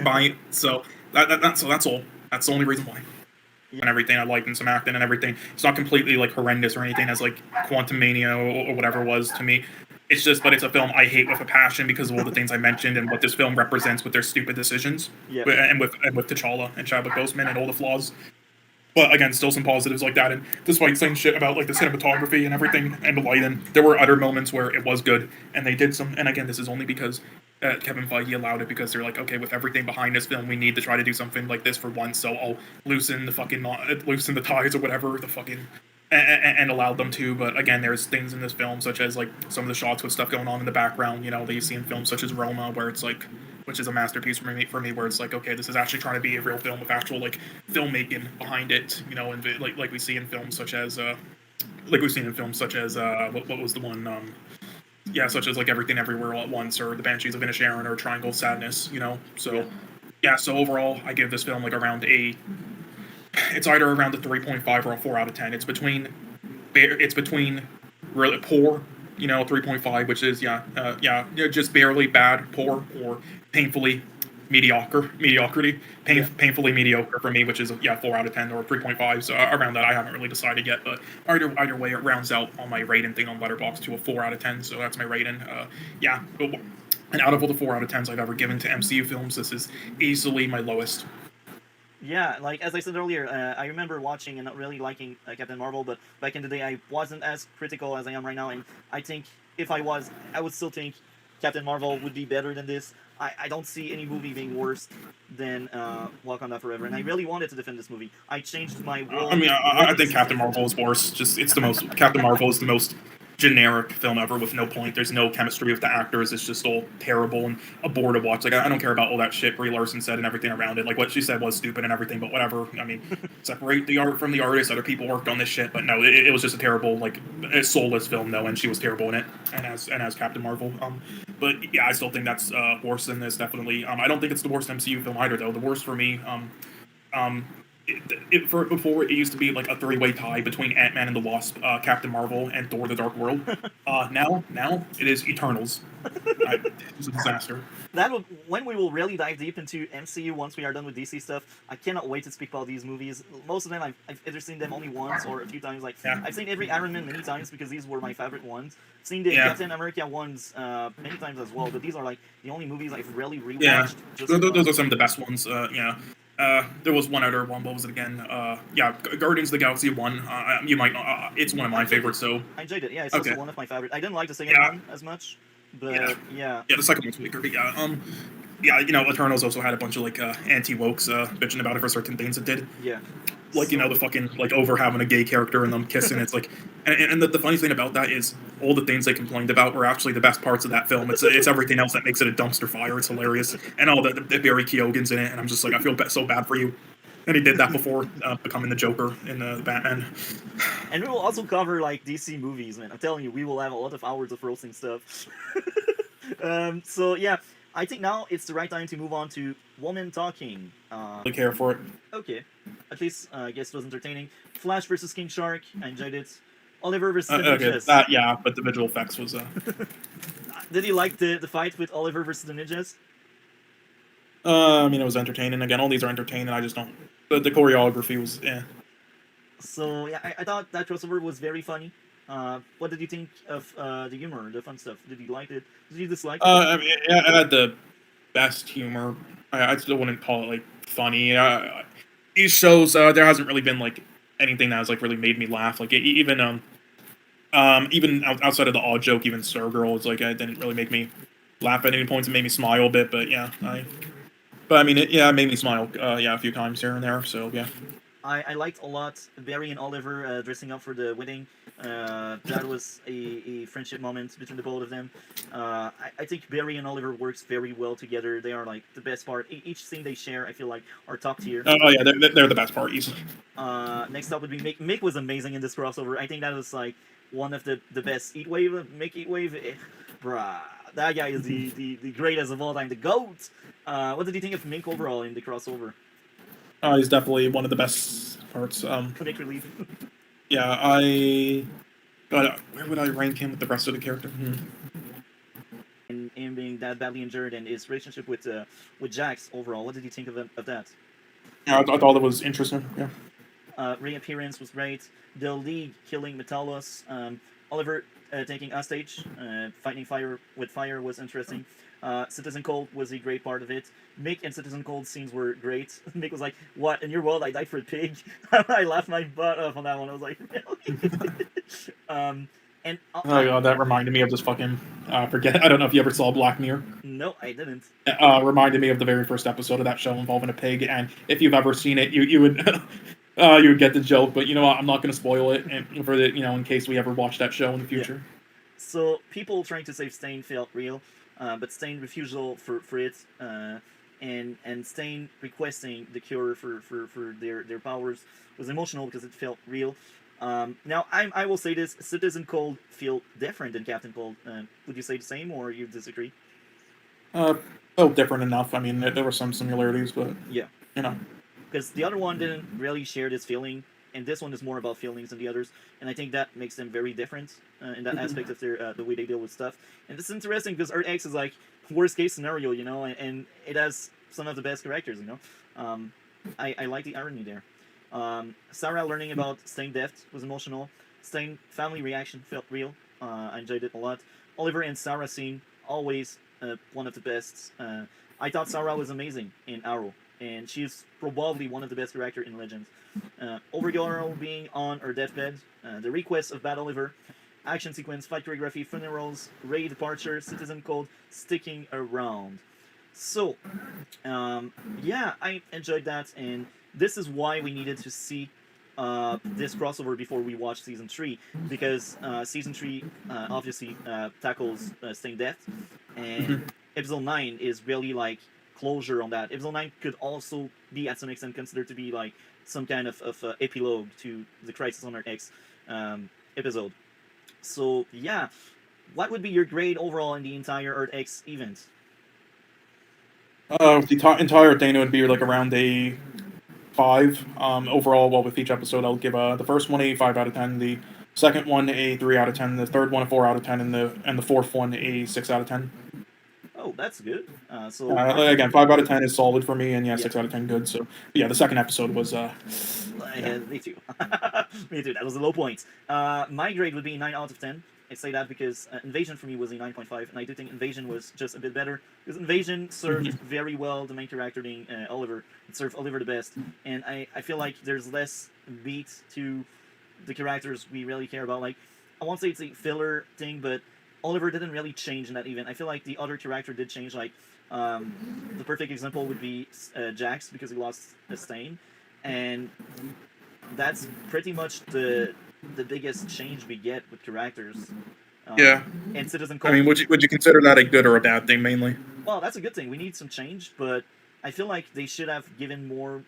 bye. So that's all. That's the only reason why. And everything, I liked in some acting and everything. It's not completely like horrendous or anything as like Quantum Mania or whatever it was to me. It's just, but it's a film I hate with a passion because of all the things I mentioned and what this film represents with their stupid decisions, and with T'Challa and Chadwick Boseman and all the flaws. But again, still some positives like that. And despite saying shit about like the cinematography and everything and the lighting, there were other moments where it was good, and they did some. And again, this is only because Kevin Feige allowed it, because they're like, okay, with everything behind this film, we need to try to do something like this for once. So I'll loosen the ties or whatever the fucking. And allowed them to. But again, there's things in this film such as like some of the shots with stuff going on in the background, that you see in films such as Roma, where it's like, which is a masterpiece for me, where it's like, okay, this is actually trying to be a real film with actual like filmmaking behind it, and like we see in films such as what was the one, such as like Everything Everywhere All at Once, or The Banshees of Inisherin, or Triangle of Sadness, so so overall I give this film like it's either around a 3.5 or a 4 out of 10. It's between really poor, 3.5, which is just barely bad, poor, or painfully mediocrity, painfully mediocre for me, which is 4 out of 10 or 3.5. So around that, I haven't really decided yet, but either way, it rounds out on my rating thing on Letterboxd to a 4 out of 10. So that's my rating. And out of all the 4 out of 10s I've ever given to MCU films, this is easily my lowest. Yeah, like as I said earlier, I remember watching and not really liking Captain Marvel, but back in the day I wasn't as critical as I am right now, and I think if I was, I would still think Captain Marvel would be better than this. I don't see any movie being worse than Wakanda Forever, and I really wanted to defend this movie. I changed my whole... I think Captain Marvel is worse. Captain Marvel is the most generic film ever with no point. There's no chemistry with the actors. It's just all terrible and a bore to watch. Like, I don't care about all that shit Brie Larson said and everything around it. Like, what she said was stupid and everything, but whatever. I mean, separate the art from the artist. Other people worked on this shit, but no, it was just a terrible, like, a soulless film, though, and she was terrible in it, and as Captain Marvel. But yeah, I still think that's worse than this, definitely. I don't think it's the worst MCU film either, though. The worst for me, before it used to be like a three-way tie between Ant-Man and the Wasp, Captain Marvel, and Thor: The Dark World. Now it is Eternals. It's a disaster. When we will really dive deep into MCU once we are done with DC stuff, I cannot wait to speak about these movies. Most of them I've either seen them only once or a few times. I've seen every Iron Man many times because these were my favorite ones. Seen the Captain America ones many times as well, but these are like the only movies I've really rewatched. Yeah, those are some of the best ones. There was one other one. What was it again? Guardians of the Galaxy 1. You might know. It's one of my favorites. So I enjoyed it. Yeah, it's also one of my favorites. I didn't like the second one as much, but yeah. The second one's weaker. But Eternals also had a bunch of like anti-wokes bitching about it for certain things it did. Yeah. Like, the fucking, like, over having a gay character and them kissing. It's like, and the funny thing about that is all the things they complained about were actually the best parts of that film. It's everything else that makes it a dumpster fire. It's hilarious. And all the Barry Keoghan's in it, and I'm just like, I feel so bad for you. And he did that before becoming the Joker in the Batman. And we will also cover, like, DC movies, man. I'm telling you, we will have a lot of hours of roasting stuff. So, yeah. I think now it's the right time to move on to Woman Talking. I care for it. Okay. At least, I guess it was entertaining. Flash versus King Shark. I enjoyed it. Oliver versus the Ninjas. Okay, but the visual effects was... Did you like the fight with Oliver versus the Ninjas? It was entertaining. Again, all these are entertaining. I just don't... The choreography was... So, yeah, I thought that crossover was very funny. What did you think of the humor, the fun stuff? Did you like it? Did you dislike it? It had the best humor. I still wouldn't call it, like, funny. These shows, there hasn't really been, like, anything that has, like, really made me laugh. Like, even outside of the odd joke, even Stargirl, it's like, it didn't really make me laugh at any points. It made me smile a bit, but yeah. It made me smile, a few times here and there, so yeah. I liked a lot Barry and Oliver dressing up for the wedding. That was a friendship moment between the both of them. I think Barry and Oliver works very well together. They are like the best part. Each scene they share, I feel like, are top tier. Oh yeah, they're the best parties. Next up would be Mick. Mick was amazing in this crossover. I think that was like one of the best Eat Wave. Mick Eat Wave, bruh, that guy is the greatest of all time, the goat. What did you think of Mick overall in the crossover? He's definitely one of the best parts. Comic relief. Yeah, where would I rank him with the rest of the character? And him being that badly injured and his relationship with Jax overall. What did you think of that? Yeah, I thought it was interesting. Yeah. Reappearance was great. The League killing Metalos. Oliver taking a stage, fighting fire with fire was interesting. Citizen Cold was a great part of it. Mick and Citizen Cold scenes were great. Mick was like, "What in your world? I died for a pig." I laughed my butt off on that one. I was like, "Really?" And Oh god, that reminded me of this fucking forget. I don't know if you ever saw Black Mirror. no, I didn't. Reminded me of the very first episode of that show involving a pig. And if you've ever seen it, you would you would get the joke. But you know what? I'm not going to spoil it, and for the in case we ever watch that show in the future. Yeah. So people trying to save Stain felt real, but Stain refusal for it, and Stain requesting the cure for their powers was emotional because it felt real. Now I will say this: Citizen Cold feel different than Captain Cold. Would you say the same, or you disagree? Oh, different enough. I mean, there were some similarities, but Yeah, you know. because the other one didn't really share this feeling, and this one is more about feelings than the others, and I think that makes them very different in that aspect of their the way they deal with stuff. And it's interesting because Earth X is like worst case scenario, and it has some of the best characters. I like the irony there. Sarah learning about Stain death was emotional. Stain family reaction felt real. I enjoyed it a lot. Oliver and Sarah scene always one of the best. I thought Sarah was amazing in Arrow, and she's probably one of the best characters in Legends. Overgirl being on her deathbed, the request of Bad Oliver, action sequence, fight choreography, funerals, Ray departure, Citizen Code, sticking around. So, yeah, I enjoyed that, and this is why we needed to see this crossover before we watch season 3, because season 3 obviously tackles Stain Death, and episode 9 is really like closure on that. Episode 9 could also be at some extent considered to be like some kind of epilogue to the Crisis on Earth X episode. So yeah, what would be your grade overall in the entire Earth X event? The entire thing would be like around a 5. Overall, well, with each episode, I'll give the first one a 5 out of 10, the second one a 3 out of 10, the third one a 4 out of 10, and the fourth one a 6 out of 10. Oh, that's good. So Again, 5 out of 10 is solid for me, and yeah, Yeah. 6 out of 10 good. So yeah, the second episode was me too. Me too. That was a low point. My grade would be 9 out of 10. I say that because Invasion for me was a 9.5, and I do think Invasion was just a bit better because Invasion served very well the main character being Oliver. It served Oliver the best, and I feel like there's less beat to the characters we really care about. Like, I won't say it's a filler thing, but Oliver didn't really change in that event. I feel like the other character did change. Like, the perfect example would be Jax because he lost a Stain, and that's pretty much the biggest change we get with characters. yeah. And Citizen I Code. mean, would you consider that a good or a bad thing mainly? Well, that's a good thing. We need some change, but I feel like they should have given more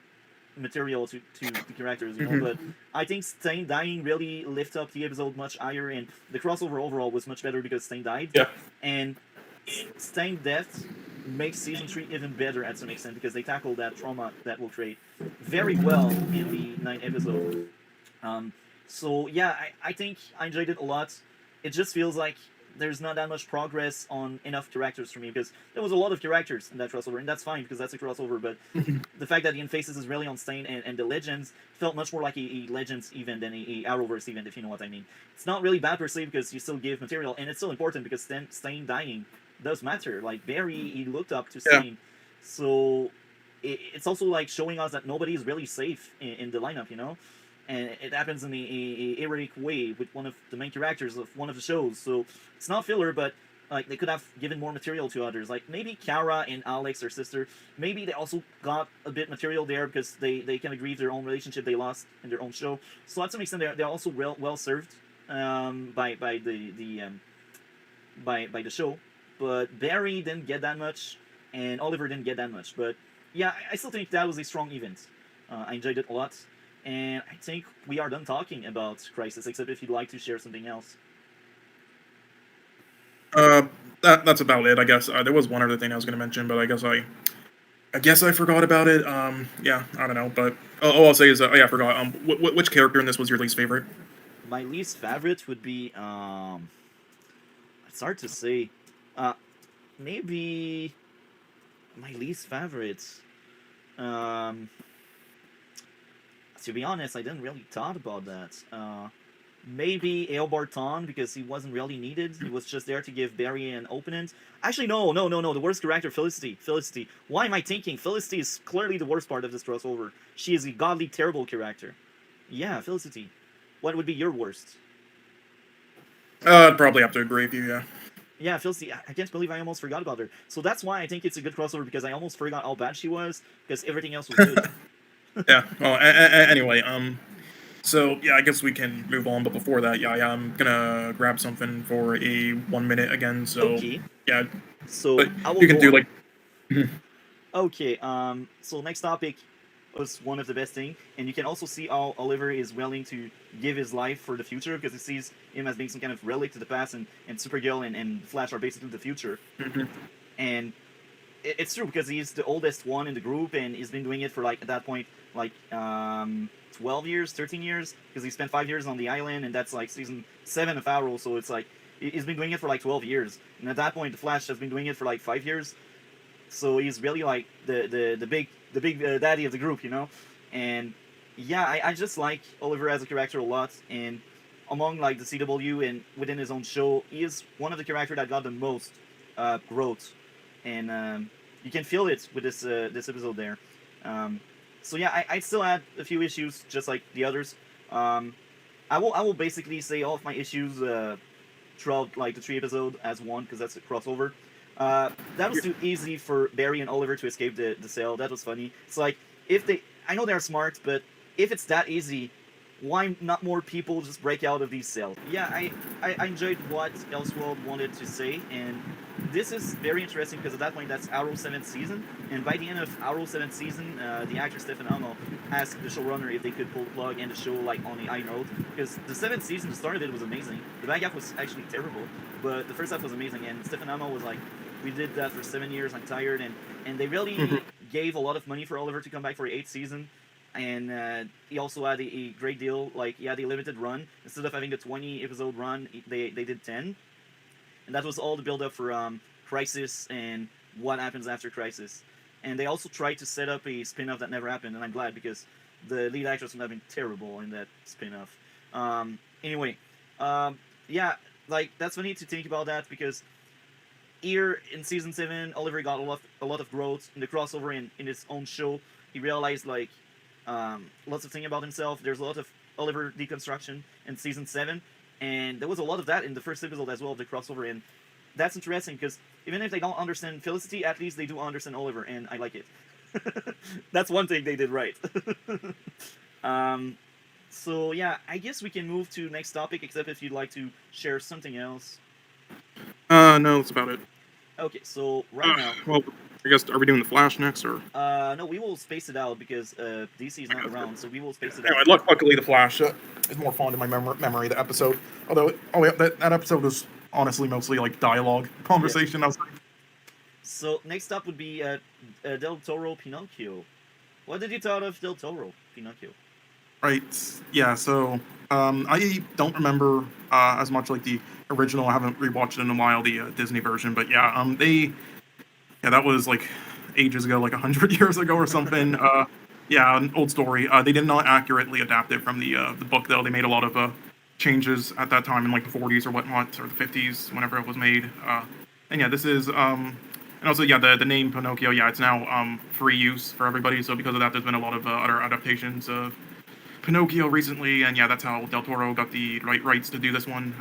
material to the characters, But I think Stain dying really lifted up the episode much higher, and the crossover overall was much better because Stain died. Yeah. And Stain death makes season 3 even better at some extent because they tackle that trauma that will create very well in the 9th episode. So yeah, I think I enjoyed it a lot. It just feels like there's not that much progress on enough characters for me because there was a lot of characters in that crossover, and that's fine because that's a crossover. But the fact that the emphasis is really on Stain and the Legends felt much more like a Legends event than a Arrowverse event, if you know what I mean. It's not really bad per se because you still give material, and it's still important because Stain dying does matter. Like Barry, he looked up to Stain, so it's also like showing us that nobody is really safe in the lineup, and it happens in a heroic way with one of the main characters of one of the shows. So it's not filler, but like they could have given more material to others. Like maybe Kara and Alex, their sister, maybe they also got a bit material there because they kind of grieve their own relationship they lost in their own show. So to some extent, they're also well served by by the show, but Barry didn't get that much, and Oliver didn't get that much. But yeah, I still think that was a strong event. I enjoyed it a lot, and I think we are done talking about Crisis. Except if you'd like to share something else. Uh, that's about it, I guess. There was one other thing I was going to mention, but I guess I forgot about it. Yeah, I don't know, but all I'll say is, oh yeah, I forgot. Which character in this was your least favorite? My least favorite would be it's hard to say. Uh, maybe my least favorite. Um, to be honest, I didn't really thought about that. Maybe El Barton because he wasn't really needed. He was just there to give Barry an opponent. Actually, no. The worst character, Felicity. Felicity. Why am I thinking? Felicity is clearly the worst part of this crossover. She is a godly, terrible character. Yeah, Felicity. What would be your worst? I'd probably have to agree with you. Yeah. Yeah, Felicity. I can't believe I almost forgot about her. So that's why I think it's a good crossover because I almost forgot how bad she was because everything else was good. Yeah. Well, anyway, so yeah, I guess we can move on. But before that, yeah, I'm gonna grab something for a 1 minute again. So Okay. yeah, So but I will you can go do on. like. Okay, so next topic was one of the best thing, and you can also see how Oliver is willing to give his life for the future because he sees him as being some kind of relic to the past, and Supergirl and Flash are basically the future. And it's true because he's the oldest one in the group, and he's been doing it for like at that point like 12 years, 13 years, because he spent 5 years on the island, and that's like season 7 of Arrow, so it's like he's been doing it for like 12 years, and at that point the Flash has been doing it for like 5 years. So he's really like the big daddy of the group, you know. And yeah, I just like Oliver as a character a lot, and among like the CW and within his own show, he is one of the characters that got the most growth, and you can feel it with this episode there. Um, so yeah, I still had a few issues, just like the others. Um, I will basically say all of my issues throughout like the 3 episode as one because that's a crossover. That was too easy for Barry and Oliver to escape the cell. That was funny. It's like if they, I know they're smart, but if it's that easy, why not more people just break out of these cells? Yeah, I enjoyed what Elseworld wanted to say, and this is very interesting because at that point that's Arrow 7th season, and by the end of Arrow 7th season, the actor Stephen Amell asked the showrunner if they could pull the plug and the show like on a high note, because the 7th season, the start of it was amazing. The back half was actually terrible, but the first half was amazing, and Stephen Amell was like, we did that for 7 years, I'm tired, and they really gave a lot of money for Oliver to come back for the 8th season, and he also had a great deal. Like he had a limited run instead of having a 20 episode run. They did 10, and that was all the build up for Crisis and what happens after Crisis. And they also tried to set up a spin off that never happened, and I'm glad because the lead actress would have been terrible in that spin off. Anyway, yeah, like that's funny to think about that because here in season 7, Oliver got a lot of growth in the crossover in his own show. He realized like lots of things about himself. There's a lot of Oliver deconstruction in season 7, and there was a lot of that in the first episode as well of the crossover. And that's interesting because even if they don't understand Felicity, at least they do understand Oliver, and I like it. That's one thing they did right. So yeah, I guess we can move to next topic, except if you'd like to share something else. No, that's about it. Okay, so right now, Well, I guess are we doing the Flash next or? no, we will space it out because DC is not around, so we will space it Anyway, out. luckily the Flash is more fond in my memory. The episode, although yeah, that episode was honestly mostly like dialogue conversation. I was like, So next up would be Del Toro Pinocchio. What did you thought of Del Toro Pinocchio? right, yeah. So I don't remember as much like the original. I haven't rewatched it in a while, the Disney version. But yeah, yeah, that was like ages ago, like 100 years ago or something. Yeah, an old story. They did not accurately adapt it from the book, though. They made a lot of changes at that time in like the 40s or whatnot, or the 50s, whenever it was made. And yeah, this is and also yeah, the name Pinocchio. Yeah, it's now free use for everybody. So because of that, there's been a lot of other adaptations of Pinocchio recently, and yeah, that's how Del Toro got the rights to do this one.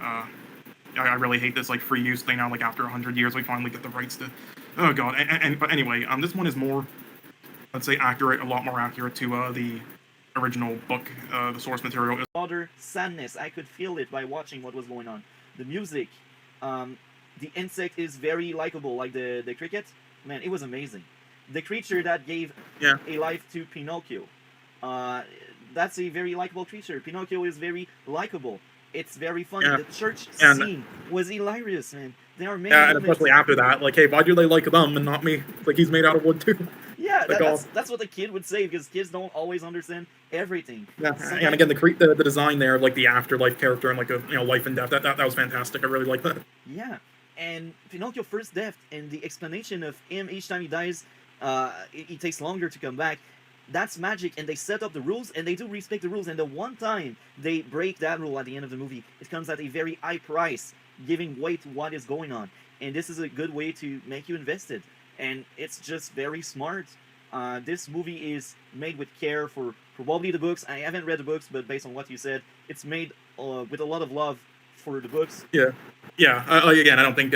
I really hate this like free use thing now. Like after 100 years, we finally get the rights to. Oh god. But anyway, this one is more, let's say, accurate, a lot more accurate to the original book, the source material. Utter sadness. I could feel it by watching what was going on. The music, the insect is very likable, like the cricket. Man, it was amazing. The creature that gave a life to Pinocchio. Uh, that's a very likable creature. Pinocchio is very likable. It's very funny. Yeah. The church And- scene was hilarious, man. There are many Yeah, and moments. especially after that, like, hey, why do they like them and not me? Like, he's made out of wood too. Yeah, Like, that's what the kid would say because kids don't always understand everything. Yeah, Sometimes- and again, the design there, like the afterlife character and like a life and death, that was fantastic. I really like that. Yeah, and Pinocchio first death and the explanation of him each time he dies, it takes longer to come back. That's magic, and they set up the rules, and they do respect the rules. And the one time they break that rule at the end of the movie, it comes at a very high price, giving weight to what is going on. And this is a good way to make you invested. And it's just very smart. This movie is made with care for probably the books. I haven't read the books, but based on what you said, it's made with a lot of love for the books. Yeah. Again, I don't think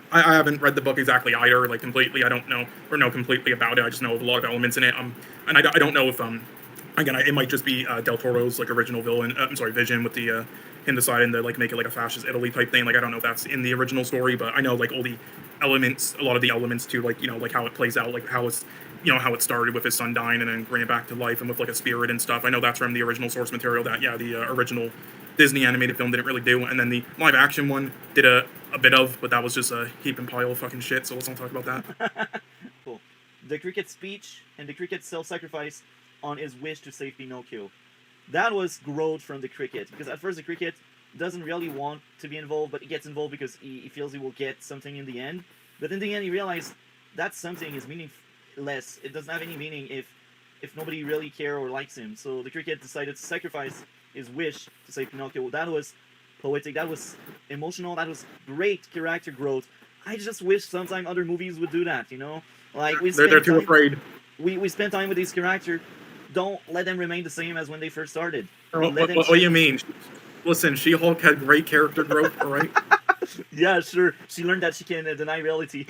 I haven't read the book exactly either, like completely. I don't know completely about it. I just know of a lot of elements in it. And I don't know if again, it might just be Del Toro's like original vision with the him deciding to like make it like a fascist Italy type thing. Like I don't know if that's in the original story, but I know like all the elements, a lot of the elements to like like how it plays out, like how it's how it started with his son dying and then bringing it back to life and with like a spirit and stuff. I know that's from the original source material that the original Disney animated film didn't really do, and then the live action one did a bit of, but that was just a heap and pile of fucking shit. So let's not talk about that. Cool. The cricket speech and the cricket self-sacrifice on his wish to save Pinocchio. That was growth from the cricket, because at first the cricket doesn't really want to be involved, but he gets involved because he feels he will get something in the end. But in the end, he realized that something is meaningless. It doesn't have any meaning if nobody really cares or likes him. So the cricket decided to sacrifice his wish to save Pinocchio. That was poetic. That was emotional. That was great character growth. I just wish sometime other movies would do that. Like They're too afraid. We spend time with these characters. Don't let them remain the same as when they first started. What do you mean? Listen, She-Hulk had great character growth, all right? Yeah, sure. She learned that she can deny reality.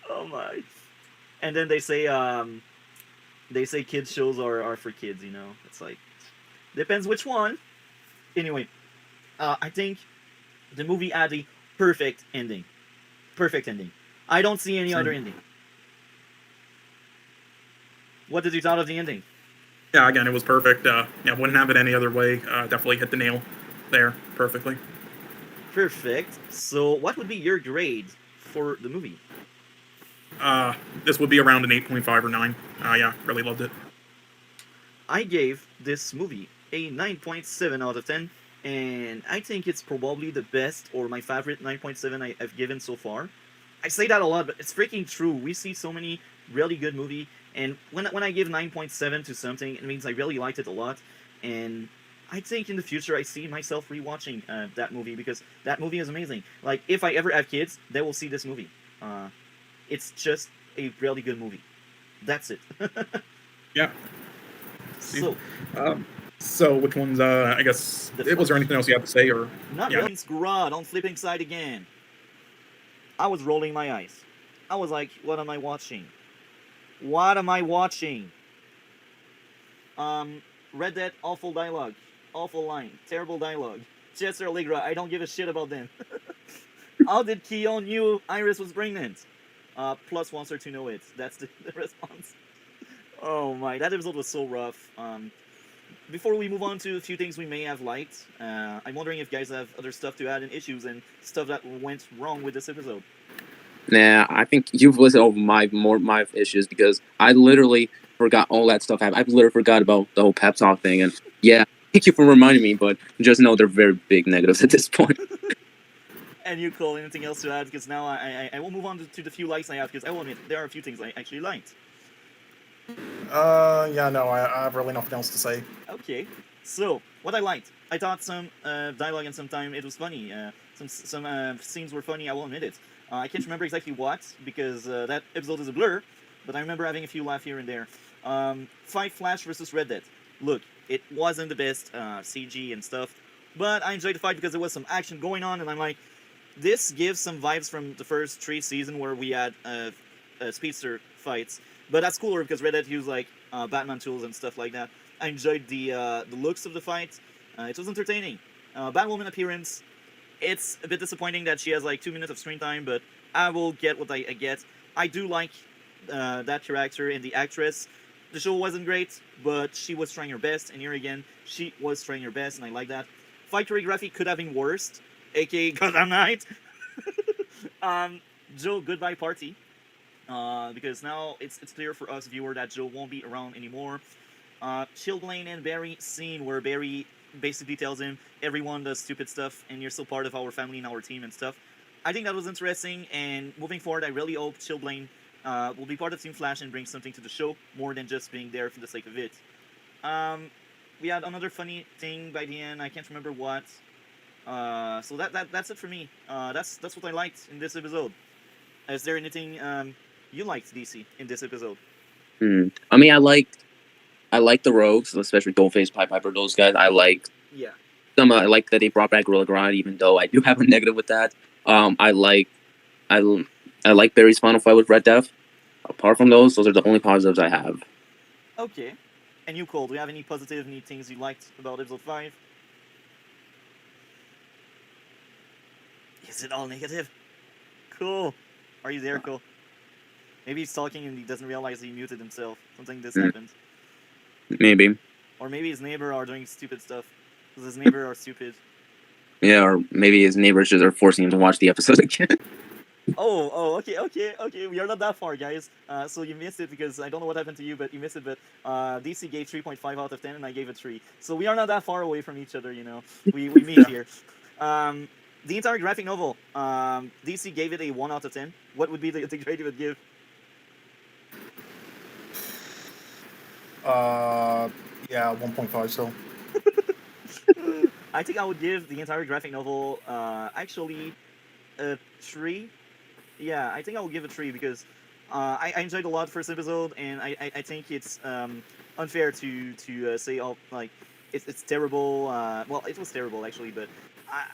Oh my! And then they say kids shows are for kids. It's like depends which one. Anyway, I think the movie had a perfect ending. Perfect ending. I don't see any other ending. What did you thought of the ending? Yeah, again, it was perfect. Wouldn't have it any other way. Definitely hit the nail there perfectly. Perfect. So, what would be your grade for the movie? This would be around an 8.5 or 9. Yeah, really loved it. I gave this movie a 9.7 out of 10, and I think it's probably the best or my favorite 9.7 I've given so far. I say that a lot, but it's freaking true. We see so many really good movies, and when I give 9.7 to something, it means I really liked it a lot, and I think in the future I see myself rewatching that movie because that movie is amazing. Like, if I ever have kids, they will see this movie. It's just a really good movie. That's it. Yeah. So, So which ones? I guess. Was there anything else you had to say, or? not Yeah. really. Scrod, don't flip inside again. I was rolling my eyes. I was like, what am I watching? What am I watching? Red Dead, awful dialogue. Awful line. Terrible dialogue. Chester Allegra, I don't give a shit about them. How did Keon knew Iris was pregnant? Plus wants her to know it. That's the response. Oh my, that episode was so rough. Before we move on to a few things we may have liked, I'm wondering if guys have other stuff to add and issues and stuff that went wrong with this episode. Nah, I think you've listed all my issues because I literally forgot all that stuff. I literally forgot about the whole pep talk thing, and yeah, thank you for reminding me. But just know they're very big negatives at this point. And you, Cole, anything else to add? Because now I will move on to the few likes I have, because I will admit there are a few things I actually liked. Yeah, no, I have really nothing else to say. Okay, so what I liked, I thought some dialogue and sometimes it was funny. Some scenes were funny. I will admit it. I can't remember exactly what because that episode is a blur, but I remember having a few laughs here and there. Fight Flash versus Red Dead. Look, it wasn't the best CG and stuff, but I enjoyed the fight because there was some action going on, and I'm like, this gives some vibes from the first 3 seasons where we had speedster fights. But that's cooler because Red Dead, he was like Batman tools and stuff like that. I enjoyed the looks of the fight. It was entertaining. Batwoman appearance. It's a bit disappointing that she has like 2 minutes of screen time, but I will get what I get. I do like that character and the actress. The show wasn't great, but she was trying her best, and here again, she was trying her best, and I like that. Fight choreography could have been worse, aka Gotham Knight. um, Joe, goodbye party. Because now it's clear for us viewer that Joe won't be around anymore. Chilblain and Barry scene where Barry basically tells him everyone does stupid stuff and you're still part of our family and our team and stuff. I think that was interesting, and moving forward, I really hope Chilblain will be part of Team Flash and bring something to the show more than just being there for the sake of it. We had another funny thing by the end. I can't remember what. So that's it for me. That's what I liked in this episode. Is there anything you liked, DC, in this episode? I mean, I like the rogues, especially Goldface, Pied Piper, those guys. I like Yeah. some. I like that they brought back Gorilla Grodd, even though I do have a negative with that. I like Barry's final fight with Red Death. Apart from those are the only positives I have. Okay. And you, Cole, do you have any positive, neat things you liked about episode 5? Is it all negative? Cool. Are you there, Cole? Maybe he's talking and he doesn't realize he muted himself. Something this happened. Maybe. Or maybe his neighbor are doing stupid stuff. Because his neighbor are stupid. Yeah, or maybe his neighbors just are forcing him to watch the episode again. Okay. We are not that far, guys. So you missed it because I don't know what happened to you, but you missed it. But DC gave 3.5 out of 10, and I gave it 3. So we are not that far away from each other, you know. We meet here. The entire graphic novel, DC gave it a 1 out of 10. What would be the grade you would give? Yeah, 1.5 still. I think I would give the entire graphic novel actually a 3. Yeah, I think I will give it 3 because I enjoyed a lot the first episode, and I think it's unfair to say like it's terrible. Well, it was terrible actually, but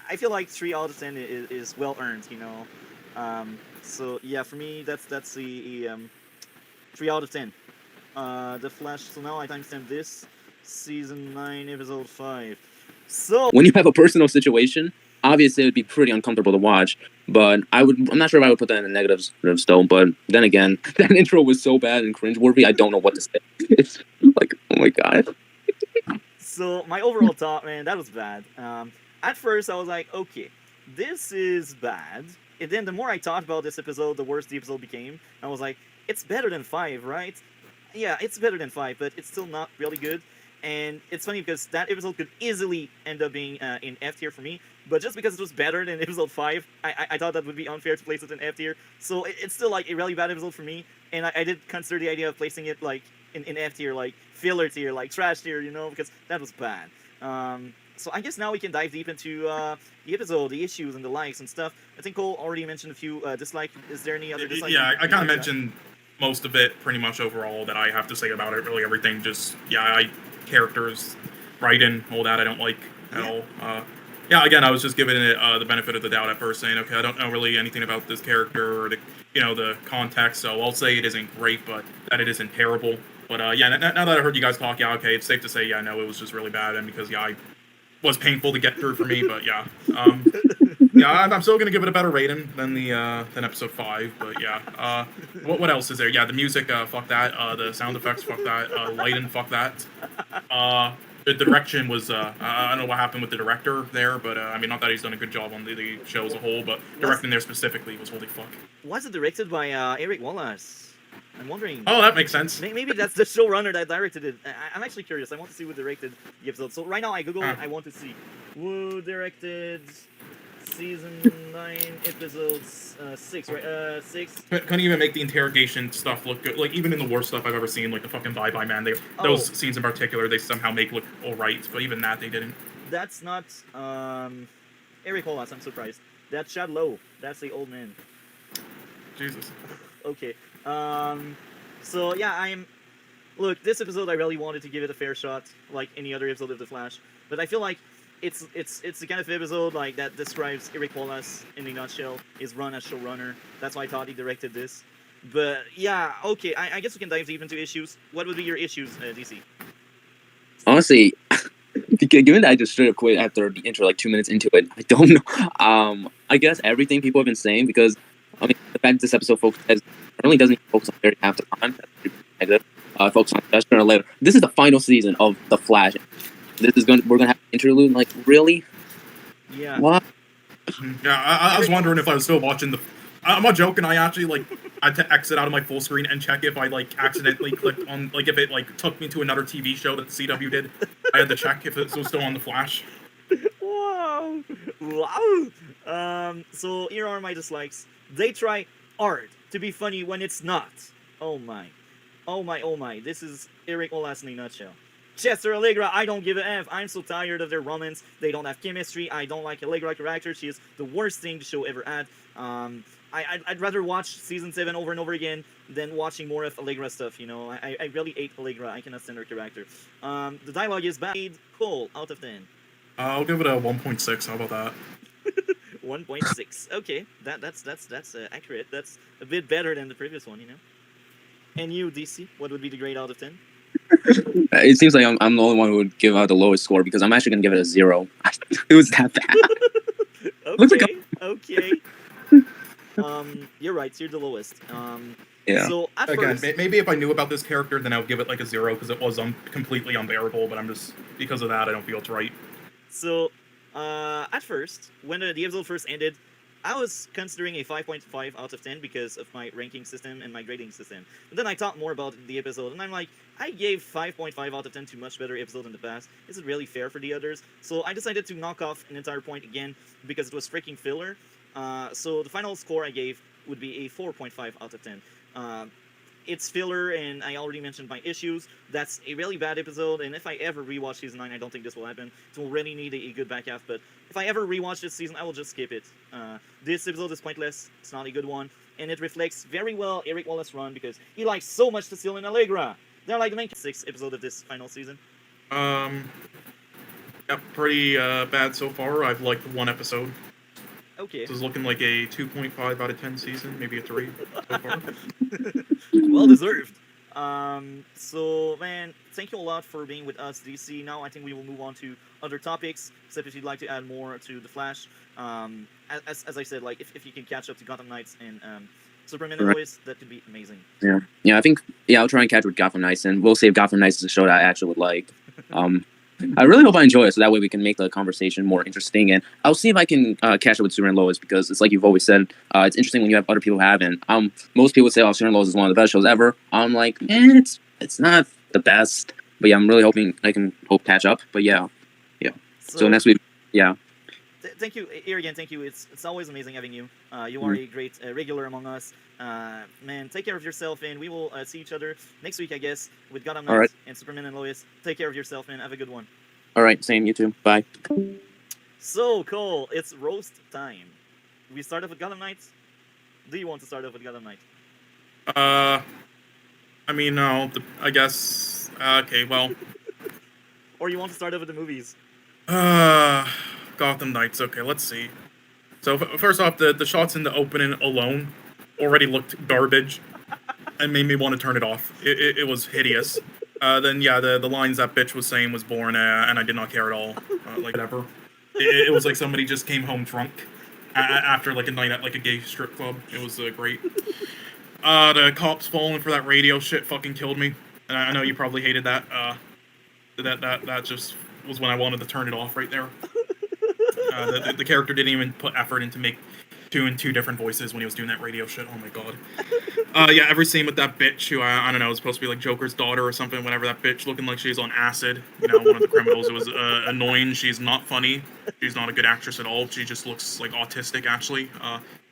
I feel like 3 out of 10 is well earned, you know. So yeah, for me that's a 3 out of 10. The Flash. So now I timestamp this season 9 episode 5. So When you have a personal situation, obviously it would be pretty uncomfortable to watch. But I'm not sure if I would put that in the negatives still. But then again, that intro was so bad and cringeworthy. I don't know what to say. It's like, oh my god. So my overall thought, man, that was bad. At first I was like, okay, this is bad. And then the more I thought about this episode, the worse the episode became. I was like, it's better than 5, right? Yeah, it's better than 5, but it's still not really good. And it's funny because that episode could easily end up being in F tier for me, but just because it was better than episode 5, I thought that would be unfair to place it in F tier. So it's still like a really bad episode for me, and I did consider the idea of placing it like in F tier, like filler tier, like trash tier, you know, because that was bad. So I guess now we can dive deep into the episode, the issues, and the likes and stuff. I think Cole already mentioned a few dislikes. Is there any other dislikes? Yeah, I kind of mentioned most of it pretty much overall that I have to say about it. Really, everything just characters, writing, all that I don't like at all. Yeah, again, I was just giving it the benefit of the doubt at first, saying, okay, I don't know really anything about this character or the context, so I'll say it isn't great, but that it isn't terrible. But yeah, now that I heard you guys talk, yeah, okay, it's safe to say, yeah, no, it was just really bad, and because I was painful to get through for me, but yeah, yeah, I'm still gonna give it a better rating than than episode 5, but yeah. What else is there? Yeah, the music, fuck that. The sound effects, fuck that. Lighting, fuck that. The direction was, I don't know what happened with the director there, but I mean, not that he's done a good job on the show as a whole, but directing there specifically was holy fuck. Was it directed by Eric Wallace? I'm wondering. Oh, that makes sense. Maybe that's the showrunner that directed it. I'm actually curious. I want to see who directed the episode. So right now I Google it. I want to see who directed season 9 episodes 6, right? 6. Couldn't even make the interrogation stuff look good. Like, even in the worst stuff I've ever seen, like the fucking Bye-Bye Man, those scenes in particular, they somehow make look alright, but even that, they didn't. That's not, Eric Wallace, I'm surprised. That's Chad Lowe. That's the old man. Jesus. Okay. So, yeah, Look, this episode I really wanted to give it a fair shot, like any other episode of The Flash. But I feel like it's the kind of episode like that describes Eric Wallace in a nutshell, his run as showrunner. That's why I thought he directed this. But yeah, okay. I guess we can dive deep into issues. What would be your issues, DC? Honestly, given that I just straight up quit after the intro, like 2 minutes into it, I don't know. I guess everything people have been saying, because I mean the fact that this episode really doesn't focus on Barry half the time. That's pretty negative. Focus on that sooner or later. This is the final season of the Flash. We're gonna have an interlude. Like, really? Yeah. What? Yeah, I was wondering if I was still watching the. I'm not joking. I actually I had to exit out of my full screen and check if I accidentally clicked on if it took me to another TV show that the CW did. I had to check if it was still on the Flash. Wow. Wow. So here are my dislikes. They try hard to be funny when it's not. Oh my. Oh my, oh my. This is Eric Olas in a nutshell. Chester Allegra, I don't give a F. I'm so tired of their romance. They don't have chemistry. I don't like Allegra character. She is the worst thing the show ever had. I'd rather watch season 7 over and over again than watching more of Allegra stuff, you know. I really hate Allegra. I cannot stand her character. The dialogue is bad. Cool. Out of 10. I'll give it a 1.6. How about that? 1.6. Okay, that's accurate. That's a bit better than the previous one, you know. And you, DC, what would be the grade out of 10? It seems like I'm the only one who would give out the lowest score, because I'm actually gonna give it a 0. It was that bad. Looks like Okay. You're right. You're the lowest. Yeah. So at Again, first, maybe if I knew about this character, then I would give it a 0 because it was completely unbearable. But I'm just because of that, I don't feel it's right. so at first, when the episode first ended, I was considering a 5.5 out of 10 because of my ranking system and my grading system. But then I thought more about the episode, and I'm like, I gave 5.5 out of 10 to much better episode in the past. Is it really fair for the others? So I decided to knock off an entire point again because it was freaking filler. So the final score I gave would be a 4.5 out of 10. It's filler, and I already mentioned my issues. That's a really bad episode, and if I ever rewatch season 9, I don't think this will happen. It will really need a good back half, but if I ever rewatch this season, I will just skip it. This episode is pointless. It's not a good one, and it reflects very well Eric Wallace's run because he likes so much to steal in Allegra. They're like the main 6 episode of this final season. Yeah, pretty bad so far. I've liked one episode. Okay. This is looking like a 2.5 out of 10 season, maybe a 3 so far. Well deserved. So man, thank you a lot for being with us, DC. Now I think we will move on to other topics, except if you'd like to add more to the Flash. As I said, if you can catch up to Gotham Knights and Superman and Lois, that could be amazing. Yeah, I think I'll try and catch with Gotham Knights, and we'll see if Gotham Knights is a show that I actually would like. I really hope I enjoy it, so that way we can make the conversation more interesting. And I'll see if I can catch up with Superman and Lois, because it's like you've always said, it's interesting when you have other people have. And most people would say, "Oh, Superman and Lois is one of the best shows ever." I'm like, it's not the best, but yeah, I'm really hoping I can catch up. But yeah. So next week, yeah. Thank you, here again. Thank you. It's always amazing having you. You are a great regular among us. Man, take care of yourself, and we will see each other next week, I guess, with Gotham Knights and Superman and Lois. Take care of yourself, man. Have a good one. All right, same. You too. Bye. So, Cole, it's roast time. We start off with Gotham Knights. Do you want to start off with Gotham Knights? I mean, no. I guess. Okay, well. Or you want to start off with the movies? Gotham Knights. Okay, let's see. So first off, the shots in the opening alone already looked garbage and made me want to turn it off. It was hideous. Then yeah, the lines that bitch was saying was born, and I did not care at all. Whatever. It was like somebody just came home drunk after a night at a gay strip club. It was great. The cops falling for that radio shit fucking killed me. And I know you probably hated that. That just was when I wanted to turn it off right there. The character didn't even put effort into doing two different voices when he was doing that radio shit. Oh my god. Yeah, every scene with that bitch who I don't know, is supposed to be Joker's daughter or something. Whatever, that bitch looking like she's on acid. One of the criminals. It was annoying. She's not funny. She's not a good actress at all. She just looks autistic actually.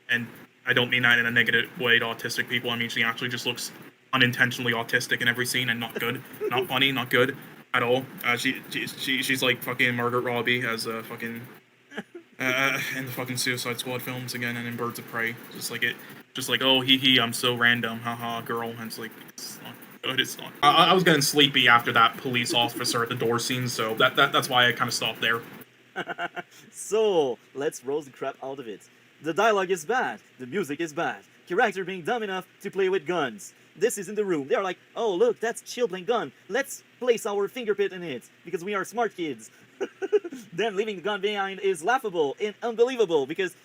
And I don't mean that in a negative way to autistic people. I mean she actually just looks unintentionally autistic in every scene and not good, not funny, not good at all. She's like fucking Margaret Robbie as fucking. In the fucking Suicide Squad films again, and in Birds of Prey, just oh he I'm so random, haha, girl, and it's not good. It's not. I was getting sleepy after that police officer at the door scene, so that's why I kind of stopped there. So let's roast the crap out of it. The dialogue is bad. The music is bad. character being dumb enough to play with guns. This is in the room. They're like, oh look, that's Chillblain gun. Let's place our fingerprint in it because we are smart kids. Then leaving the gun behind is laughable and unbelievable because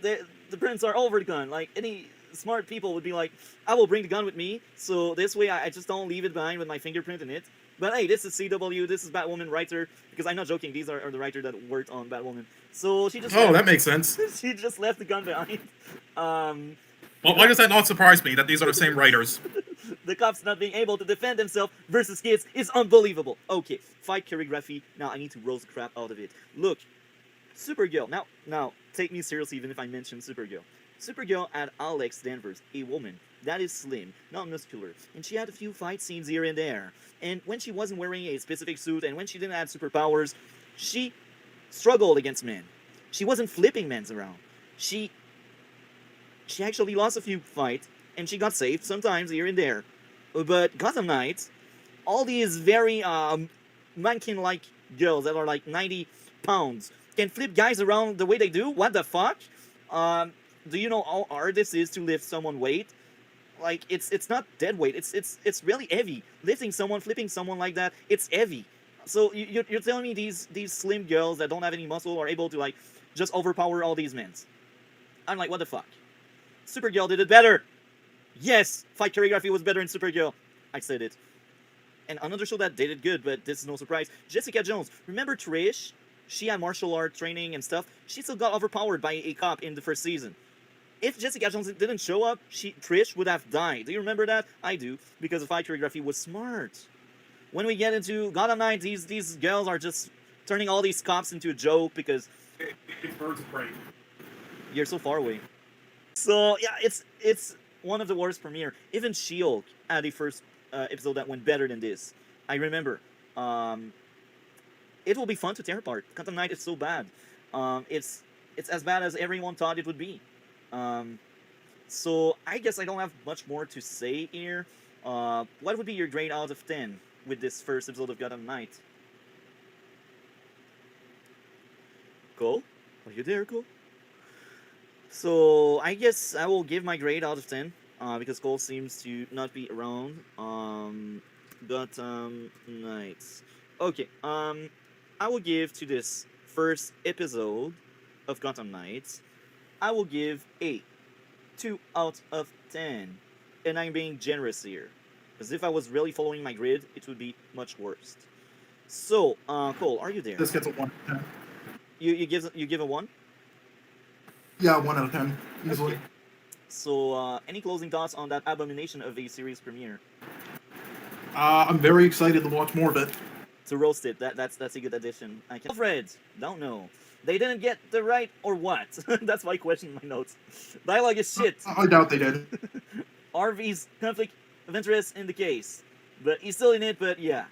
the prints are over the gun. Like any smart people would be like, I will bring the gun with me, so this way I just don't leave it behind with my fingerprint in it. But hey, this is CW, this is Batwoman writer, because I'm not joking, these are the writer that worked on Batwoman. So she just that makes sense. she just left the gun behind. Well, why does that not surprise me that these are the same writers? The cops not being able to defend themselves versus kids is unbelievable. Okay, fight choreography. Now I need to roast the crap out of it. Look, Supergirl. Now, take me seriously even if I mention Supergirl. Supergirl had Alex Danvers, a woman that is slim, not muscular, and she had a few fight scenes here and there. And when she wasn't wearing a specific suit and when she didn't have superpowers, she struggled against men. She wasn't flipping men around. She actually lost a few fights, and she got saved sometimes here and there. But Gotham Knights, all these very mannequin-like girls that are like 90 pounds can flip guys around the way they do? What the fuck? Do you know how hard this is to lift someone weight? Like, it's not dead weight. It's really heavy. Lifting someone, flipping someone like that, it's heavy. So you're telling me these slim girls that don't have any muscle are able to like just overpower all these men? I'm like, what the fuck? Supergirl did it better. Yes, fight choreography was better in Supergirl. I said it. And another show that did it good, but this is no surprise. Jessica Jones. Remember Trish? She had martial art training and stuff. She still got overpowered by a cop in the first season. If Jessica Jones didn't show up, Trish would have died. Do you remember that? I do, because the fight choreography was smart. When we get into Gotham Knight, these girls are just turning all these cops into a joke because It's birds of prey. you're so far away. So yeah, it's one of the worst premiere. Even She-Hulk had a first episode that went better than this. I remember. It will be fun to tear apart. Gotham Knight is so bad. It's as bad as everyone thought it would be. So I guess I don't have much more to say here. What would be your grade out of 10 with this first episode of Gotham Knight? Cole? Are you there, Cole? So I guess I will give my grade out of 10 because Cole seems to not be around. Gotham Knights. Okay. I will give to this first episode of Gotham Knights, I will give a 2 out of 10. And I'm being generous here. Because if I was really following my grid, it would be much worse. So, Cole, are you there? This gets a 1 out of 10. You give a 1? Yeah, 1 out of 10. Easily. Okay. So, any closing thoughts on that abomination of a series premiere? I'm very excited to watch more of it. To roast it, that's a good addition. I can. Alfred, don't know. They didn't get the right or what? That's my question in my notes. Dialogue is shit. I doubt they did. RV's conflict of interest in the case, but he's still in it. But yeah,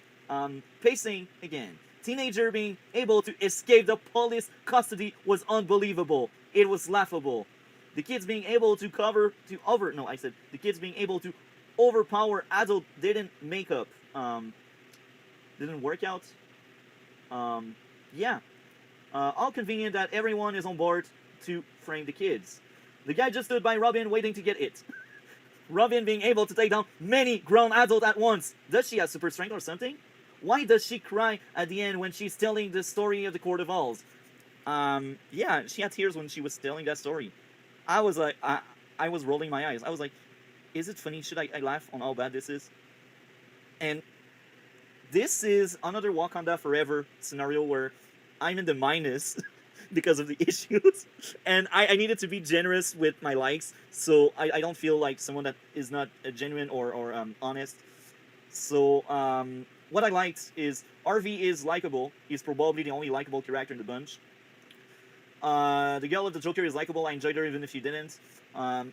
pacing again. Teenager being able to escape the police custody was unbelievable. It was laughable. The kids being able to the kids being able to overpower adult didn't make up. Didn't work out. Yeah. All convenient that everyone is on board to frame the kids. The guy just stood by Robin waiting to get it. Robin being able to take down many grown adults at once. Does she have super strength or something? Why does she cry at the end when she's telling the story of the Court of Owls? Yeah, she had tears when she was telling that story. I was like, I was rolling my eyes. I was like, is it funny? Should I laugh on how bad this is? And this is another Wakanda Forever scenario where I'm in the minus because of the issues. And I needed to be generous with my likes, so I don't feel like someone that is not genuine or honest. So what I liked is RV is likable. He's probably the only likable character in the bunch. The girl of the Joker is likable. I enjoyed her even if she didn't.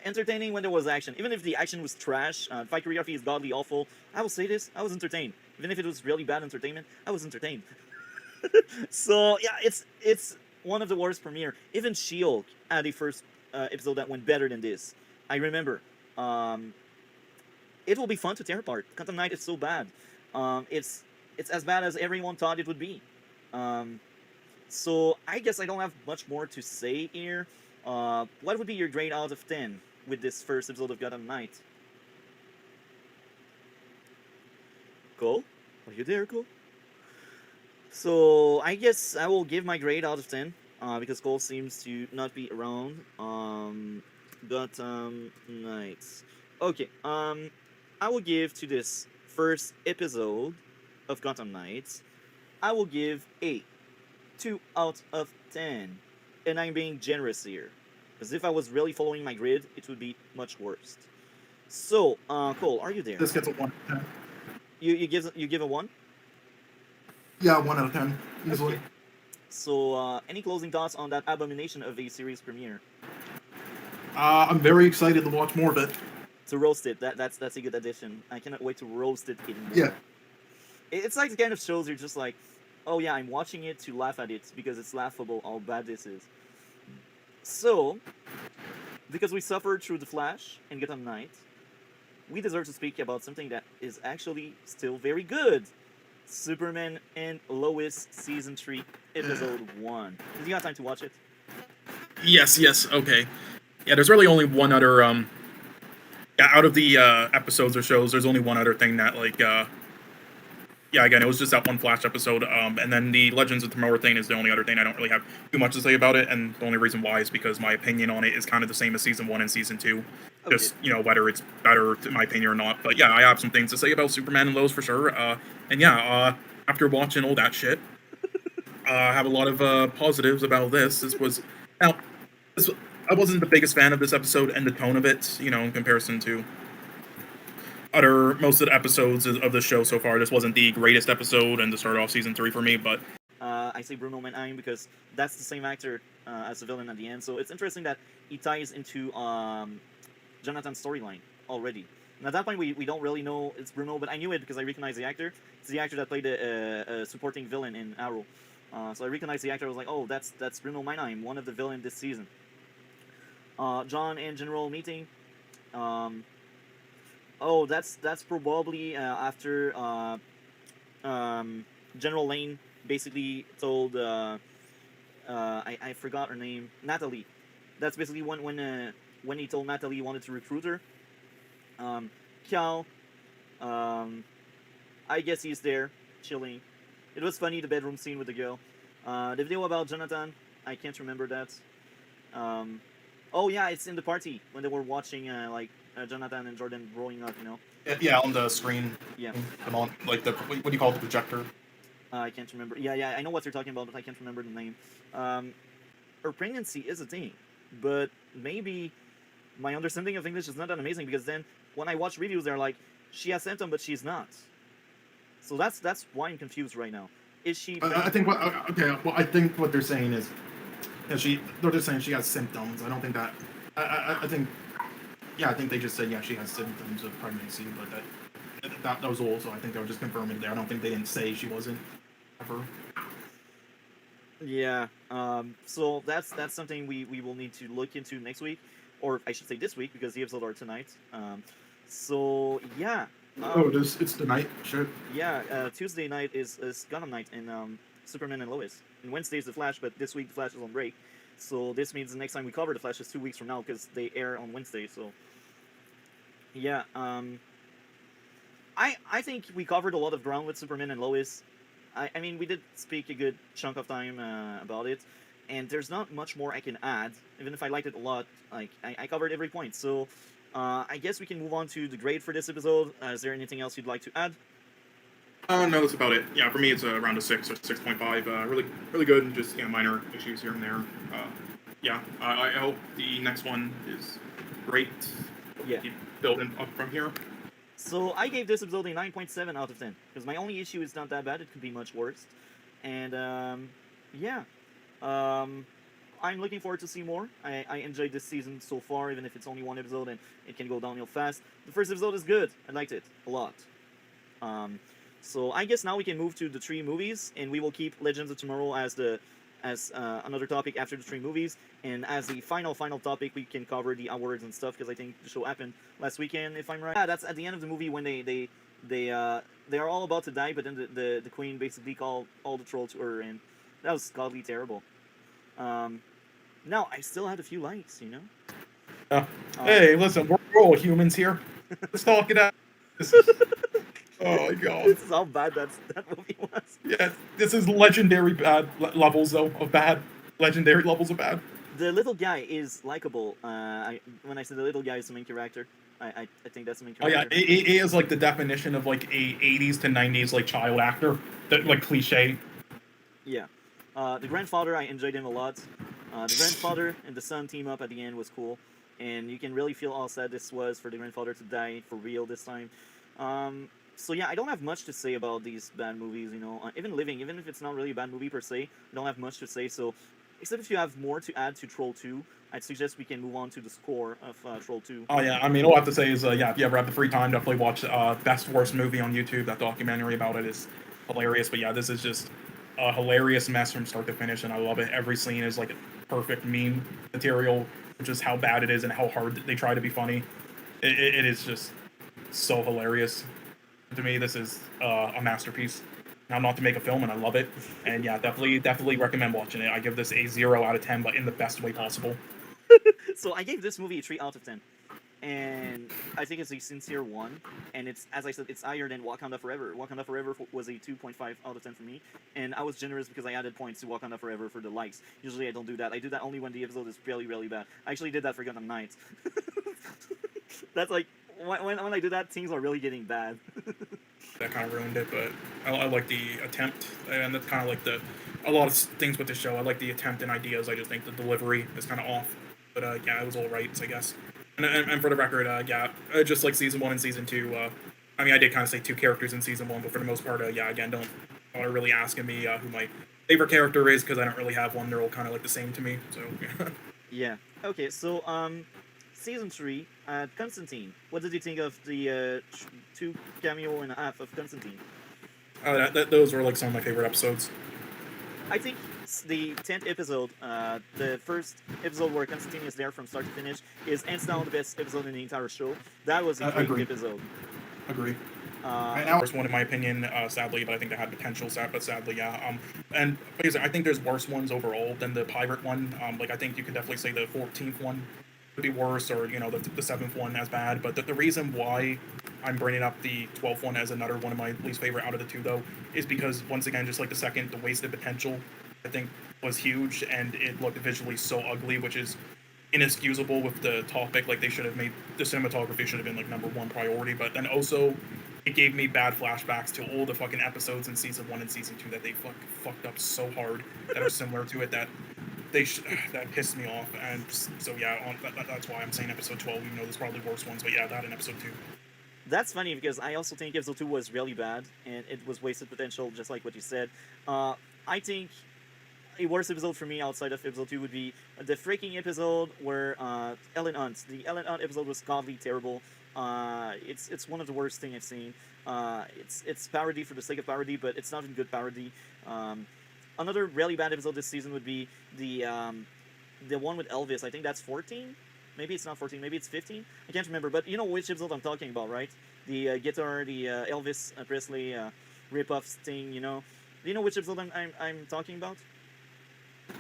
Entertaining when there was action. Even if the action was trash, fight choreography is godly awful. I will say this, I was entertained. Even if it was really bad entertainment, I was entertained. So yeah, it's one of the worst premiere. Even She-Hulk had the first episode that went better than this. I remember. It will be fun to tear apart. Gotham Knight is so bad. It's as bad as everyone thought it would be. So I guess I don't have much more to say here. What would be your grade out of 10 with this first episode of Gotham Knight. Cole, are you there, Cole? So I guess I will give my grade out of 10 because Cole seems to not be around. Gotham Knights. Okay. I will give to this first episode of Gotham Knights. I will give a 2 out of 10, and I'm being generous here, because if I was really following my grid, it would be much worse. So, Cole, are you there? This gets a 1 out of 10. You give a 1. Yeah, 1 out of 10 easily. Okay. So, any closing thoughts on that abomination of a series premiere? I'm very excited to watch more of it. To roast it, that's a good addition. I cannot wait to roast it even more. Yeah. It's like the kind of shows you're just like, oh yeah, I'm watching it to laugh at it because it's laughable how bad this is. So, because we suffered through The Flash and Gotham Knight, we deserve to speak about something that is actually still very good. Superman and Lois Season 3, Episode 1. Did you have time to watch it? Yes, okay. Yeah, there's really only one other, out of the episodes or shows, there's only one other thing that, again, it was just that one Flash episode, and then the Legends of Tomorrow thing is the only other thing I don't really have too much to say about it, and the only reason why is because my opinion on it is kind of the same as Season 1 and Season 2. Okay. Just, whether it's better, in my opinion, or not. But yeah, I have some things to say about Superman and Lois for sure. After watching all that shit, I have a lot of positives about this. I wasn't the biggest fan of this episode and the tone of it, in comparison to most of the episodes of the show so far. This wasn't the greatest episode and to start off Season 3 for me, but I say Bruno Mannheim because that's the same actor as the villain at the end. So it's interesting that he ties into Jonathan's storyline already. And at that point, we don't really know it's Bruno, but I knew it because I recognized the actor. It's the actor that played a supporting villain in Arrow. So I recognized the actor. I was like, oh, that's Bruno Mannheim, one of the villains this season. John and General meeting. That's probably after General Lane basically told I forgot her name, Natalie. That's basically when he told Natalie he wanted to recruit her. Cal, I guess he's there chilling. It was funny, the bedroom scene with the girl. The video about Jonathan, I can't remember that. Oh yeah, it's in the party when they were watching Jonathan and Jordan growing up, Yeah, on the screen. Yeah. Come on, what do you call it, the projector? I can't remember. Yeah, I know what you're talking about, but I can't remember the name. Her pregnancy is a thing, but maybe my understanding of English is not that amazing because then when I watch reviews, they're like, she has symptoms, but she's not. So that's why I'm confused right now. Is she? I think I think what they're saying is, they're just saying she has symptoms. I don't think that. I think they just said she has symptoms of pregnancy, but that was all. So I think they were just confirming it there. I don't think they didn't say she wasn't ever. Yeah. So that's something we will need to look into next week, or I should say this week because the episodes are tonight. So yeah. It's the night. Sure. Yeah. Tuesday night is Gotham Night and Superman and Lois. And Wednesday is The Flash, but this week The Flash is on break. So this means the next time we cover The Flash is 2 weeks from now because they air on Wednesday. So yeah. I think we covered a lot of ground with Superman and Lois. I mean, we did speak a good chunk of time about it, and there's not much more I can add. Even if I liked it a lot, I covered every point. So I guess we can move on to the grade for this episode. Is there anything else you'd like to add? no, that's about it. Yeah, for me, it's around a 6 or 6.5. Really good. Just minor issues here and there. I hope the next one is great. Yeah. Keep building up from here. So I gave this episode a 9.7 out of 10 because my only issue is not that bad. It could be much worse, and I'm looking forward to see more. I enjoyed this season so far, even if it's only one episode and it can go downhill fast. The first episode is good. I liked it a lot. So I guess now we can move to the 3 movies, and we will keep Legends of Tomorrow as another topic after the 3 movies, and as the final topic, we can cover the awards and stuff because I think the show happened last weekend, if I'm right. Yeah, that's at the end of the movie when they are all about to die, but then the queen basically called all the trolls to her, and that was godly terrible. Now I still had a few likes, Hey, listen, we're all humans here. Let's talk it out. Oh my god. This is how bad that movie was. Yeah, this is legendary bad levels though of bad. Legendary levels of bad. The little guy is likable. When I said the little guy is the main character, I think that's the main Oh yeah, character. it is like the definition of like a 80s to 90s like child actor. That like cliche. Yeah. The grandfather, I enjoyed him a lot. The grandfather and the son team up at the end was cool, and you can really feel how sad this was for the grandfather to die for real this time. So yeah, I don't have much to say about these bad movies. Even Living, even if it's not really a bad movie per se, I don't have much to say. So, except if you have more to add to Troll 2, I'd suggest we can move on to the score of Troll 2. Oh yeah, I mean, all I have to say is, yeah, if you ever have the free time, definitely watch Best Worst Movie on YouTube. That documentary about it is hilarious. But yeah, this is just a hilarious mess from start to finish, and I love it. Every scene is like perfect meme material, just how bad it is and how hard they try to be funny. It is just so hilarious. To me, this is a masterpiece. Now, not to make a film, and I love it. And yeah, definitely recommend watching it. I give this a 0 out of 10, but in the best way possible. So I gave this movie a 3 out of 10. And I think it's a sincere one, and it's, as I said, it's higher than Wakanda Forever. Wakanda Forever was a 2.5 out of 10 for me, and I was generous because I added points to Wakanda Forever for the likes. Usually I don't do that. I do that only when the episode is really, really bad. I actually did that for Gotham Knights. That's like, when I do that, things are really getting bad. That kind of ruined it, but I like the attempt, and that's kind of like a lot of things with the show. I like the attempt and ideas. I just think the delivery is kind of off, but yeah, it was all right, I guess. And for the record, yeah, just like season 1 and season 2. I mean, I did kind of say 2 characters in season 1, but for the most part, yeah, again, don't bother really asking me who my favorite character is because I don't really have one. They're all kind of like the same to me. So yeah. Yeah. Okay. So season 3, Constantine. What did you think of the 2 cameo and a half of Constantine? Those were like some of my favorite episodes. I think the 10th episode, the first episode where Constantine is there from start to finish, is hands down the best episode in the entire show. That was a great episode. Agree. First one, in my opinion, sadly, but I think they had potential. But sadly, yeah. And basically, I think there's worse ones overall than the pirate one. Like I think you could definitely say the 14th one would be worse, or the 7th one as bad. But the reason why I'm bringing up the 12th one as another one of my least favorite out of the 2, though, is because once again, just like the second, the wasted potential, I think, was huge, and it looked visually so ugly, which is inexcusable with the topic. Like, they should have made the cinematography should have been like #1 priority. But then also, it gave me bad flashbacks to all the fucking episodes in season 1 and season 2 that they fucked up so hard that are similar to it, that that pissed me off. And so yeah, that's why I'm saying episode 12, even though there's probably worse ones. But yeah, that in episode 2. That's funny because I also think episode 2 was really bad and it was wasted potential, just like what you said. I think a worse episode for me outside of episode 2 would be the freaking episode where Ellen Hunt. The Ellen Hunt episode was godly terrible. It's one of the worst thing I've seen. It's parody for the sake of parody, but it's not a good parody. Another really bad episode this season would be the one with Elvis. I think that's 14. Maybe it's not 14. Maybe it's 15. I can't remember. But you know which episode I'm talking about, right? The guitar, the Elvis Presley rip-off thing. Do you know which episode I'm talking about?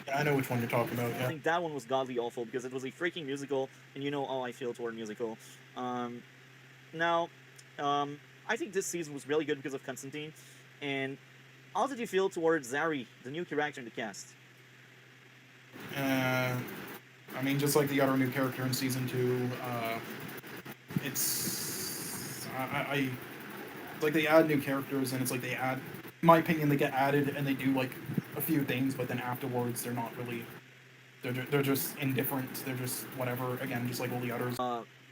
Yeah, I know which one you're talking about. Yeah. I think that one was godly awful because it was a freaking musical, and you know how I feel toward musical. Now, I think this season was really good because of Constantine. And how did you feel towards Zari, the new character in the cast? I mean, just like the other new character in season 2, it's like they add new characters, and it's like they add, in my opinion, they get added and they do like a few things, but then afterwards they're not really, they're just indifferent. They're just whatever. Again, just like all the others.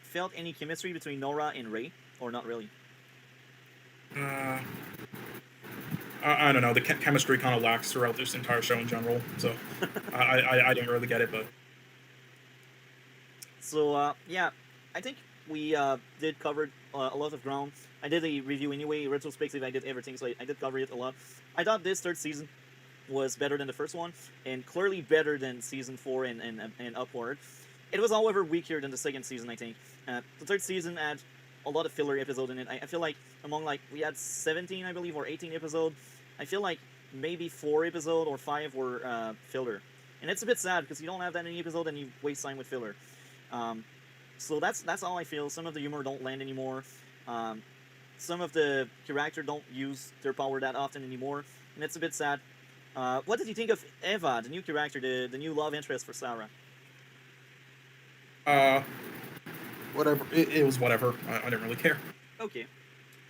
Felt any chemistry between Nora and Ray, or not really? I don't know. The chemistry kind of lacks throughout this entire show in general, so I didn't really get it, but. So, yeah, I think we did cover a lot of ground. I did a review anyway, retrospective, I did everything, so I did cover it a lot. I thought this third season was better than the first one, and clearly better than season 4 and upward. It was, however, weaker than the second season, I think. The third season had a lot of filler episodes in it. I feel like we had 17, I believe, or 18 episodes. I feel like maybe 4 episodes or 5 were filler. And it's a bit sad, because you don't have that many episodes and you waste time with filler. So that's all I feel. Some of the humor don't land anymore. Um, some of the character don't use their power that often anymore, and it's a bit sad. What did you think of Eva, the new character, the new love interest for Sarah? Uh, whatever. It was whatever. I didn't really care. Okay,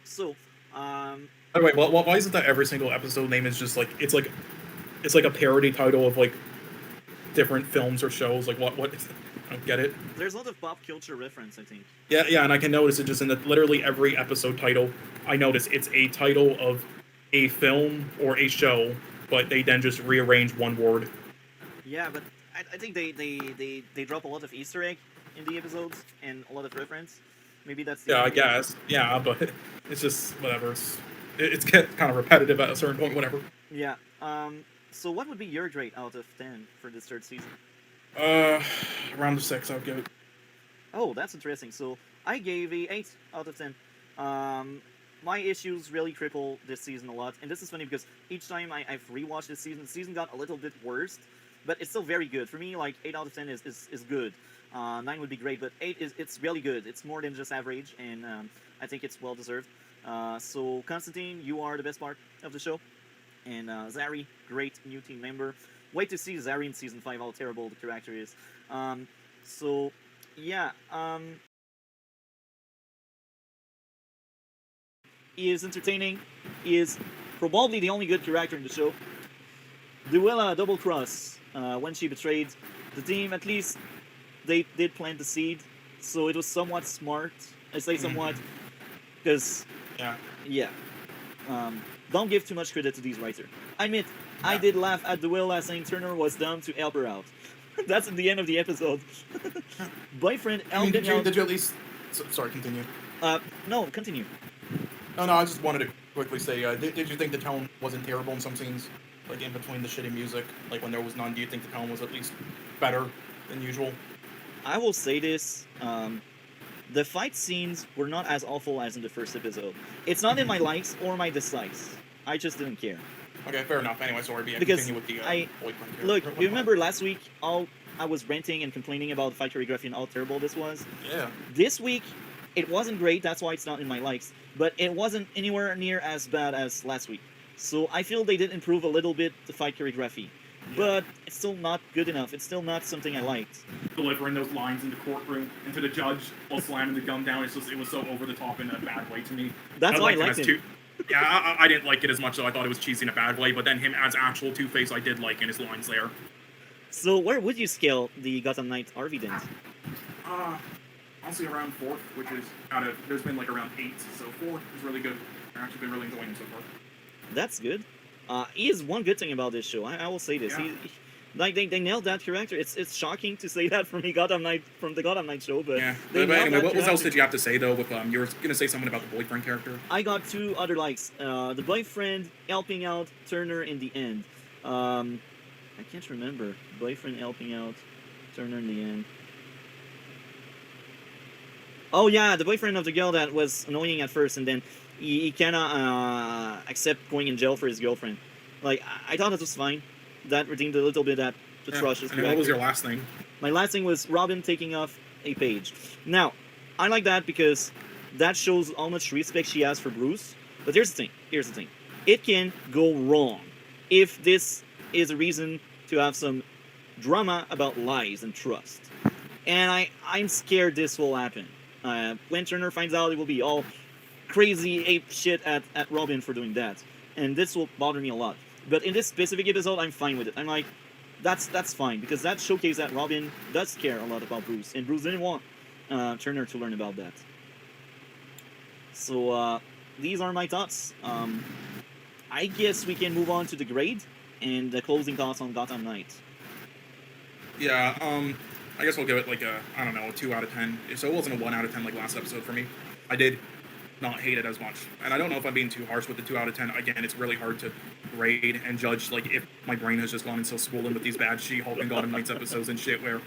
so By the way, why is it that every single episode name is just like it's like a parody title of like different films or shows? Like what? I don't get it. there's a lot of pop culture reference, I think. Yeah, and I can notice it just in literally every episode title. I notice it's a title of a film or a show, but they then just rearrange one word. Yeah, but I think they drop a lot of Easter egg in the episodes and a lot of reference. Maybe that's the Yeah, I idea. guess. Yeah, but it's just whatever. It's get kind of repetitive at a certain point. Whatever. Yeah. So what would be your grade out of 10 for this third season? Around the 6, I'd give it. Oh, that's interesting. So I gave a 8 out of 10. My issues really cripple this season a lot, and this is funny because each time I've rewatched this season, the season got a little bit worse, but it's still very good. For me, like 8 out of 10 is good. 9 would be great, but 8 it's really good. It's more than just average, and I think it's well deserved. So Constantine, you are the best part of the show, and Zari, great new team member. Wait to see Zari in season 5, how terrible the character is. So yeah, he is entertaining. He is probably the only good character in the show. Duella double cross when she betrayed the team. At least they did plant the seed, so it was somewhat smart. I say somewhat because Yeah. don't give too much credit to these writers. I admit, I did laugh at Duella saying Turner was dumb to help her out. That's at the end of the episode. Boyfriend I mean, helping out. did you at least? Sorry, continue. No, continue. No, I just wanted to quickly say, did you think the tone wasn't terrible in some scenes, like in between the shitty music, like when there was none? Do you think the tone was at least better than usual? I will say this. The fight scenes were not as awful as in the first episode. It's not in my likes or my dislikes. I just didn't care. Okay, fair enough. Anyway, sorry, Because continue with the boyfriend character. Look, you remember last week all I was ranting and complaining about the fight choreography and how terrible this was? Yeah. This week, it wasn't great, that's why it's not in my likes, but it wasn't anywhere near as bad as last week. So I feel they did improve a little bit the fight choreography. But it's still not good enough. It's still not something I liked. Delivering those lines in the courtroom and to the judge while slamming the gun down, it was so over the top in a bad way to me. That's why I him liked as it. Yeah, I didn't like it as much, though. I thought it was cheesy in a bad way, but then him as actual Two-Face, I did like in his lines there. So where would you scale the Gotham Knight RV then? Honestly, around 4th, which is there's been like around 8, so 4 is really good. I've actually been really enjoying him so far. That's good. He is one good thing about this show. I will say this. Yeah. Like they nailed that character. It's shocking to say that from the Gotham Knight show, but Yeah. they But nailed anyway, that what else character. did you have to say, though, with, you were gonna say something about the boyfriend character? I got 2 other likes. The boyfriend helping out Turner in the end. I can't remember. Boyfriend helping out Turner in the end. Oh yeah, the boyfriend of the girl that was annoying at first, and then he cannot accept going in jail for his girlfriend. Like I thought that was fine. That redeemed a little bit that atrocious And what was character. your last thing? My last thing was Robin taking off a page. Now, I like that because that shows how much respect she has for Bruce. But here's the thing. It can go wrong if this is a reason to have some drama about lies and trust. And I'm scared this will happen. When Turner finds out, it will be all crazy ape shit at Robin for doing that. And this will bother me a lot. But in this specific episode, I'm fine with it. I'm like, that's fine, because that showcased that Robin does care a lot about Bruce, and Bruce didn't want Turner to learn about that. So these are my thoughts. I guess we can move on to the grade and the closing thoughts on Gotham Knight. Yeah, I guess we'll give it like a 2 out of 10. So it wasn't a 1 out of 10 like last episode for me. I did not hate it as much. And I don't know if I'm being too harsh with the 2 out of 10. Again, it's really hard to grade and judge, like, if my brain has just gone so swollen with these bad She-Hulk and Gotham Knights episodes and shit where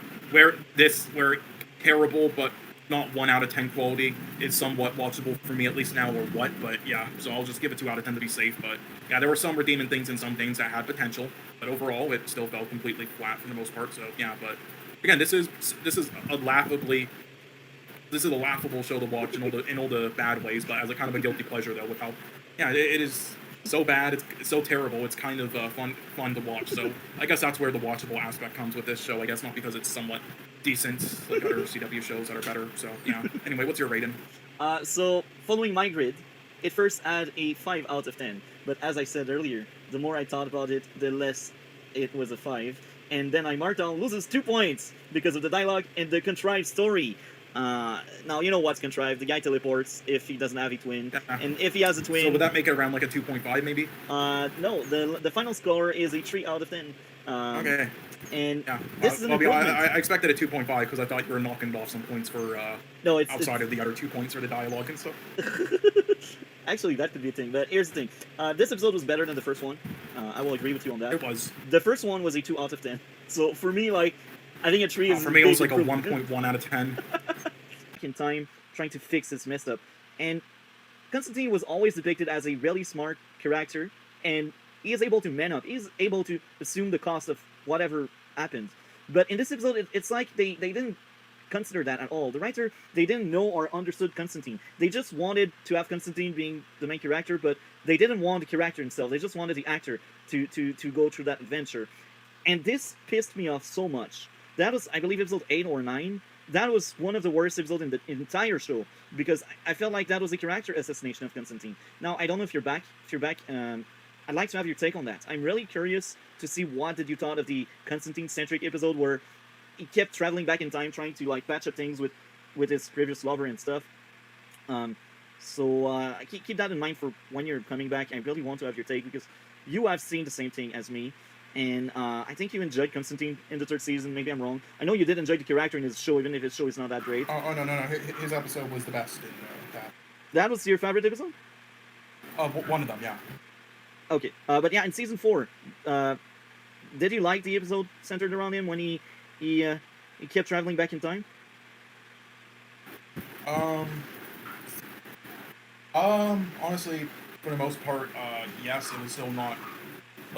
terrible but not 1 out of 10 quality is somewhat watchable for me, at least now, or what. But yeah, so I'll just give it 2 out of 10 to be safe. But yeah, there were some redeeming things and some things that had potential, but overall it still fell completely flat for the most part. So yeah, but again, this is a laughably this is a laughable show to watch in all the bad ways, but as a kind of a guilty pleasure though, with how it is so bad, it's so terrible. It's kind of fun to watch. So I guess that's where the watchable aspect comes with this show. I guess not because it's somewhat decent like other CW shows that are better. So yeah. Anyway, what's your rating? So following my grid, it first had a 5 out of 10. But as I said earlier, the more I thought about it, the less it was a 5. And then I marked down loses 2 points because of the dialogue and the contrived story. Now, you know what's contrived. The guy teleports if he doesn't have a twin. Yeah. And if he has a twin... So would that make it around like a 2.5 maybe? No, the final score is a 3 out of 10. Okay. And yeah. this is an improvement. I expected a 2.5 because I thought you were knocking off some points for no, it's outside of the other 2 points for the dialogue and stuff. Actually, that could be a thing. But here's the thing. This episode was better than the first one. I will agree with you on that. It was. The first one was a 2 out of 10. So for me, like, I think a 3 is... For me, it was like a 1.1 out of 10. In time, trying to fix this mess up. And Constantine was always depicted as a really smart character, and he is able to man up. He's able to assume the cost of whatever happened. But in this episode, it's like they didn't consider that at all. The writer, they didn't know or understood Constantine. They just wanted to have Constantine being the main character, but they didn't want the character himself. They just wanted the actor to go through that adventure. And this pissed me off so much. That was, I believe, episode 8 or 9. That was one of the worst episodes in the entire show, because I felt like that was a character assassination of Constantine. Now, I don't know if you're back. If you're back, I'd like to have your take on that. I'm really curious to see what did you thought of the Constantine-centric episode where he kept traveling back in time, trying to like patch up things with his previous lover and stuff. So keep that in mind for when you're coming back. I really want to have your take because you have seen the same thing as me. And I think you enjoyed Constantine in the 3rd season. Maybe I'm wrong. I know you did enjoy the character in his show, even if his show is not that great. Oh no. His episode was the best in that. That was your favorite episode? One of them, yeah. Okay. But yeah, in season 4, did you like the episode centered around him when he kept traveling back in time? Honestly, for the most part, yes. It was still not.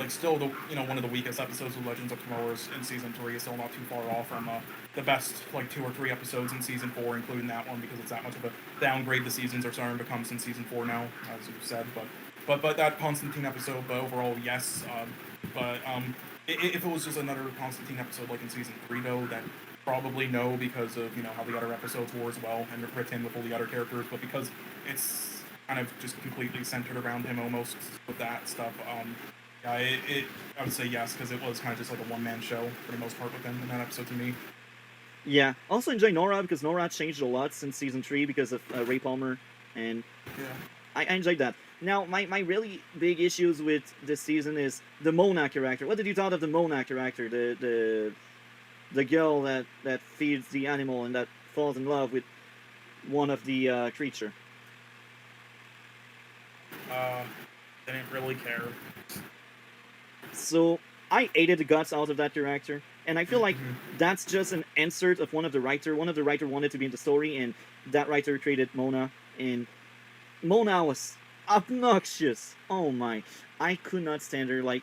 Still the one of the weakest episodes of Legends of Tomorrow in season 3 is still not too far off from the best 2 or 3 episodes in season 4, including that one, because it's that much of a downgrade the seasons are starting to become since season 4 now, as you said. But that Constantine episode, but overall yes. If it was just another Constantine episode like in season 3 though, then probably no, because of how the other episodes were as well and written with all the other characters. But because it's kind of just completely centered around him almost with that stuff. I would say yes, because it was kind of just like a one-man show for the most part with him in that episode to me. Yeah. Also enjoy Nora, because Nora changed a lot since season 3 because of Ray Palmer, and yeah. I enjoyed that. Now, my really big issues with this season is the Mona character. What did you thought of the Mona character? The girl that feeds the animal and that falls in love with one of the creature. Didn't really care. So I hated the guts out of that character, and I feel like that's just an insert of one of the writer. One of the writer wanted to be in the story, and that writer created Mona, and Mona was obnoxious. Oh my, I could not stand her. Like,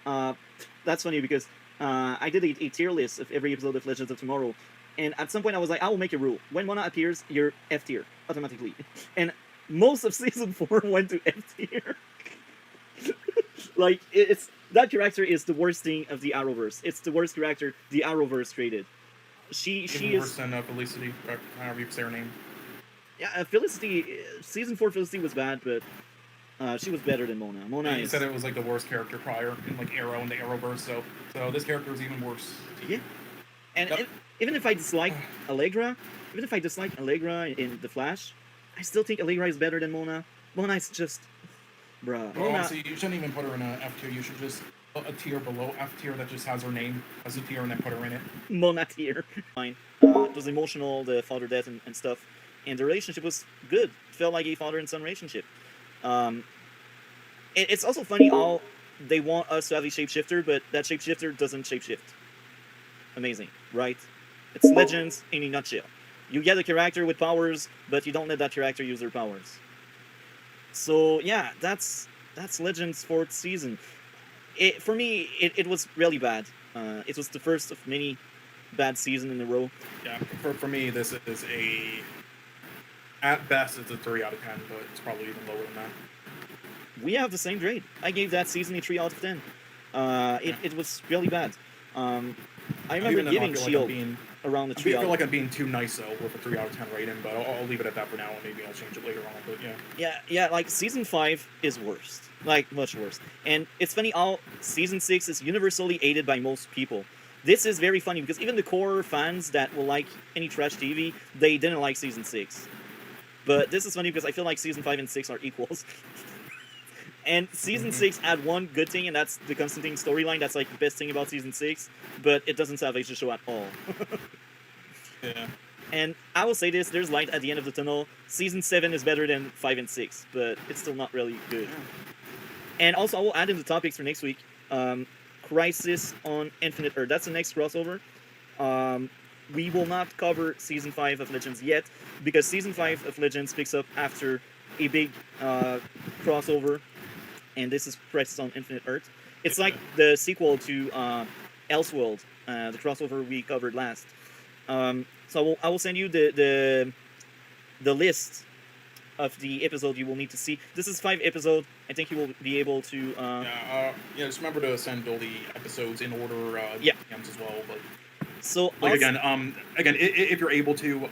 that's funny because I did a tier list of every episode of Legends of Tomorrow, and at some point I was like, I will make a rule: when Mona appears, you're F tier automatically, and most of season 4 went to F tier. Like, it's that character is the worst thing of the Arrowverse. It's the worst character the Arrowverse created. She is worse than Felicity, or however you say her name. Yeah, Felicity. Season 4 Felicity was bad, but she was better than Mona. Mona You said it was like the worst character prior in like Arrow and the Arrowverse, so this character is even worse. Yeah, and even if I dislike Allegra, in The Flash, I still think Allegra is better than Mona. Mona is just, bruh. Well, honestly, you shouldn't even put her in a F tier. You should just put a tier below F tier that just has her name as a tier and then put her in it. Mona tier. Fine. It was emotional, the father death and stuff, and the relationship was good. It felt like a father and son relationship. It's also funny how they want us to have a shapeshifter, but that shapeshifter doesn't shapeshift. Amazing, right? It's Legends in a nutshell. You get a character with powers, but you don't let that character use their powers. So yeah, that's Legends 4th season. For me, it was really bad. It was the first of many bad seasons in a row. Yeah, for me, this is a At best, it's a 3 out of 10, but it's probably even lower than that. We have the same grade. I gave that season a 3 out of 10. It was really bad. I remember Even then, giving I feel Shield like I'm being, around the I 3 feel out. like I'm being too nice though with a 3 out of 10 rating, but I'll leave it at that for now, and maybe I'll change it later on. But yeah. Yeah, like season 5 is worst. Like much worse. And it's funny how season 6 is universally hated by most people. This is very funny because even the core fans that will like any trash TV, they didn't like season 6. But this is funny because I feel like season 5 and 6 are equals. And season 6 had one good thing, and that's the Constantine storyline. That's like the best thing about season 6, but it doesn't salvage the show at all. Yeah. And I will say this, there's light at the end of the tunnel. Season 7 is better than 5 and 6, but it's still not really good. And also, I will add in the topics for next week. Crisis on Infinite Earth. That's the next crossover. We will not cover Season 5 of Legends yet, because Season 5 of Legends picks up after a big crossover, and this is Crisis on Infinite Earth. It's like the sequel to Elseworld, the crossover we covered last. So I will send you the list of the episode you will need to see. This is 5 episodes. I think you will be able to. Just remember to send all the episodes in order. Yeah. As well, but So like also- again, if you're able to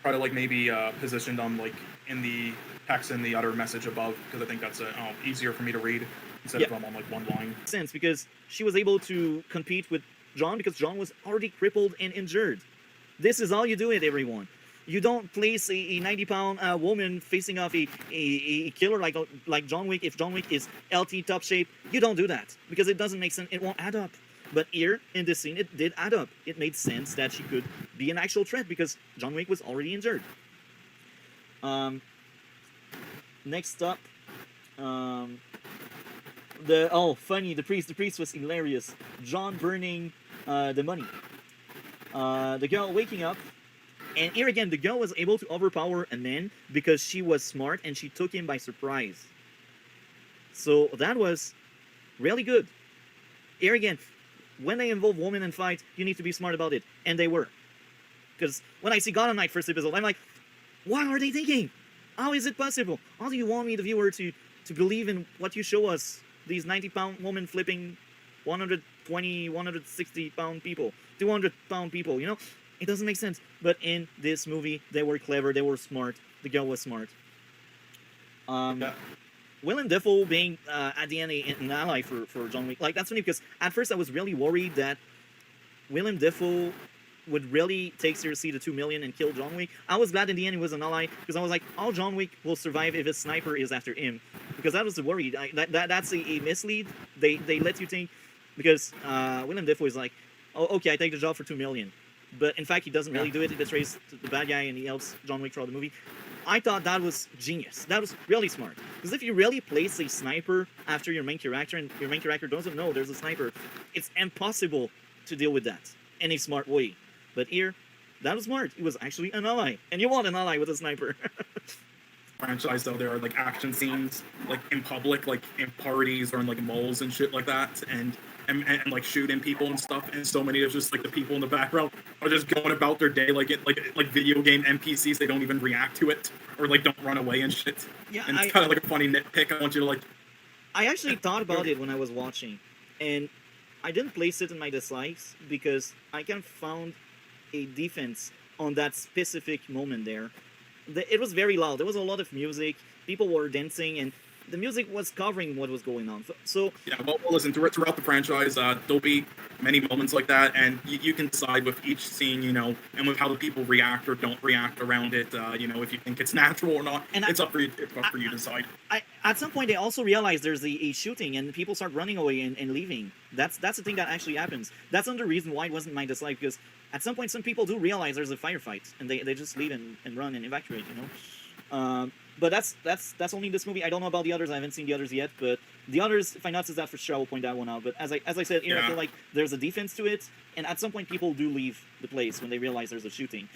try to like maybe position them like in the text in the other message above, because I think that's easier for me to read instead of them on like one line. sense because she was able to compete with John because John was already crippled and injured. This is all you do it, everyone. You don't place a 90-pound woman facing off a killer like John Wick. If John Wick is LT top shape, you don't do that because it doesn't make sense. It won't add up. But here in this scene, it did add up. It made sense that she could be an actual threat because John Wick was already injured. Next up, funny, the priest. The priest was hilarious. John burning the money. The girl waking up, and here again, the girl was able to overpower a man because she was smart and she took him by surprise. So that was really good. Here again, when they involve women in fights, you need to be smart about it, and they were. Because when I see God on Night first episode, I'm like, what are they thinking? How is it possible? How do you want me, the viewer, to believe in what you show us? These 90-pound women flipping 120, 160-pound people, 200-pound people, you know? It doesn't make sense. But in this movie, they were clever, they were smart. The girl was smart. Willem Dafoe being, at the end, an ally for John Wick. Like, that's funny because at first I was really worried that Willem Dafoe would really take seriously the 2 million and kill John Wick. I was glad in the end he was an ally because I was like, oh, John Wick will survive if his sniper is after him. Because that was the worry. That's a mislead. They let you think because Willem Dafoe is like, oh, okay, I take the job for 2 million. But in fact, he doesn't really do it. He betrays the bad guy and he helps John Wick throughout the movie. I thought that was genius. That was really smart. Because if you really place a sniper after your main character and your main character doesn't know there's a sniper, it's impossible to deal with that in a smart way. But here, that was smart. It was actually an ally. And you want an ally with a sniper. Franchise though, there are like action scenes like in public, like in parties or in like malls and shit like that, and like shooting people and stuff, and so many of just like the people in the background are just going about their day like video game NPCs. They don't even react to it or like don't run away and shit. Yeah, and it's kind of like a funny nitpick. I want you to like. I actually thought about it when I was watching, and I didn't place it in my dislikes because I kind of found a defense on that specific moment there. It was very loud. There was a lot of music. People were dancing, and the music was covering what was going on. So yeah, well listen, throughout the franchise, there'll be many moments like that, and you can decide with each scene, you know, and with how the people react or don't react around it, you know, if you think it's natural or not. And it's up for you. It's up for you to decide. At some point, they also realize there's a shooting, and people start running away and leaving. That's the thing that actually happens. That's another reason why it wasn't my dislike, because at some point, some people do realize there's a firefight, and they just leave and run and evacuate, you know? But that's only this movie. I don't know about the others. I haven't seen the others yet. But the others, if I notice that for sure, I will point that one out. But as I said here, I feel like there's a defense to it, and at some point, people do leave the place when they realize there's a shooting.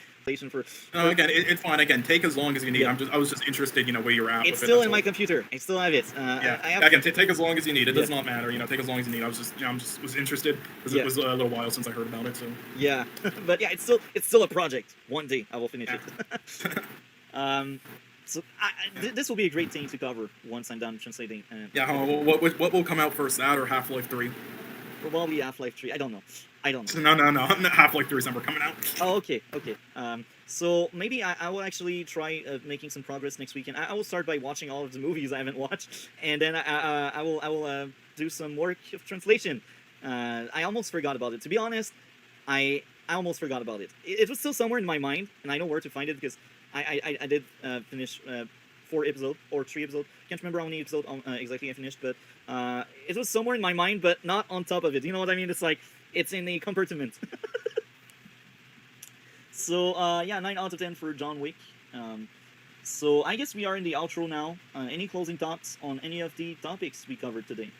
No, again, it's fine. Again, take as long as you need. Yeah. I was just interested, you know, where you're at. It's still in my computer. I still have it. Again, take as long as you need. It does not matter. You know, take as long as you need. I was just, you know, was interested because it was a little while since I heard about it. So yeah, but yeah, it's still a project. One day I will finish it. So this will be a great thing to cover once I'm done translating. Yeah, what will come out first, that or Half-Life 3? Probably Half-Life 3. I don't know. No. Half-Life 3 is never coming out. Oh, okay. So maybe I will actually try making some progress next weekend. I will start by watching all of the movies I haven't watched, and then I will do some work of translation. I almost forgot about it. To be honest, I almost forgot about it. It was still somewhere in my mind, and I know where to find it because I did finish 4 episodes or 3 episodes. Can't remember how many episodes exactly I finished, but it was somewhere in my mind, but not on top of it. You know what I mean? It's like it's in a compartment. So yeah, 9 out of 10 for John Wick. So I guess we are in the outro now. Any closing thoughts on any of the topics we covered today?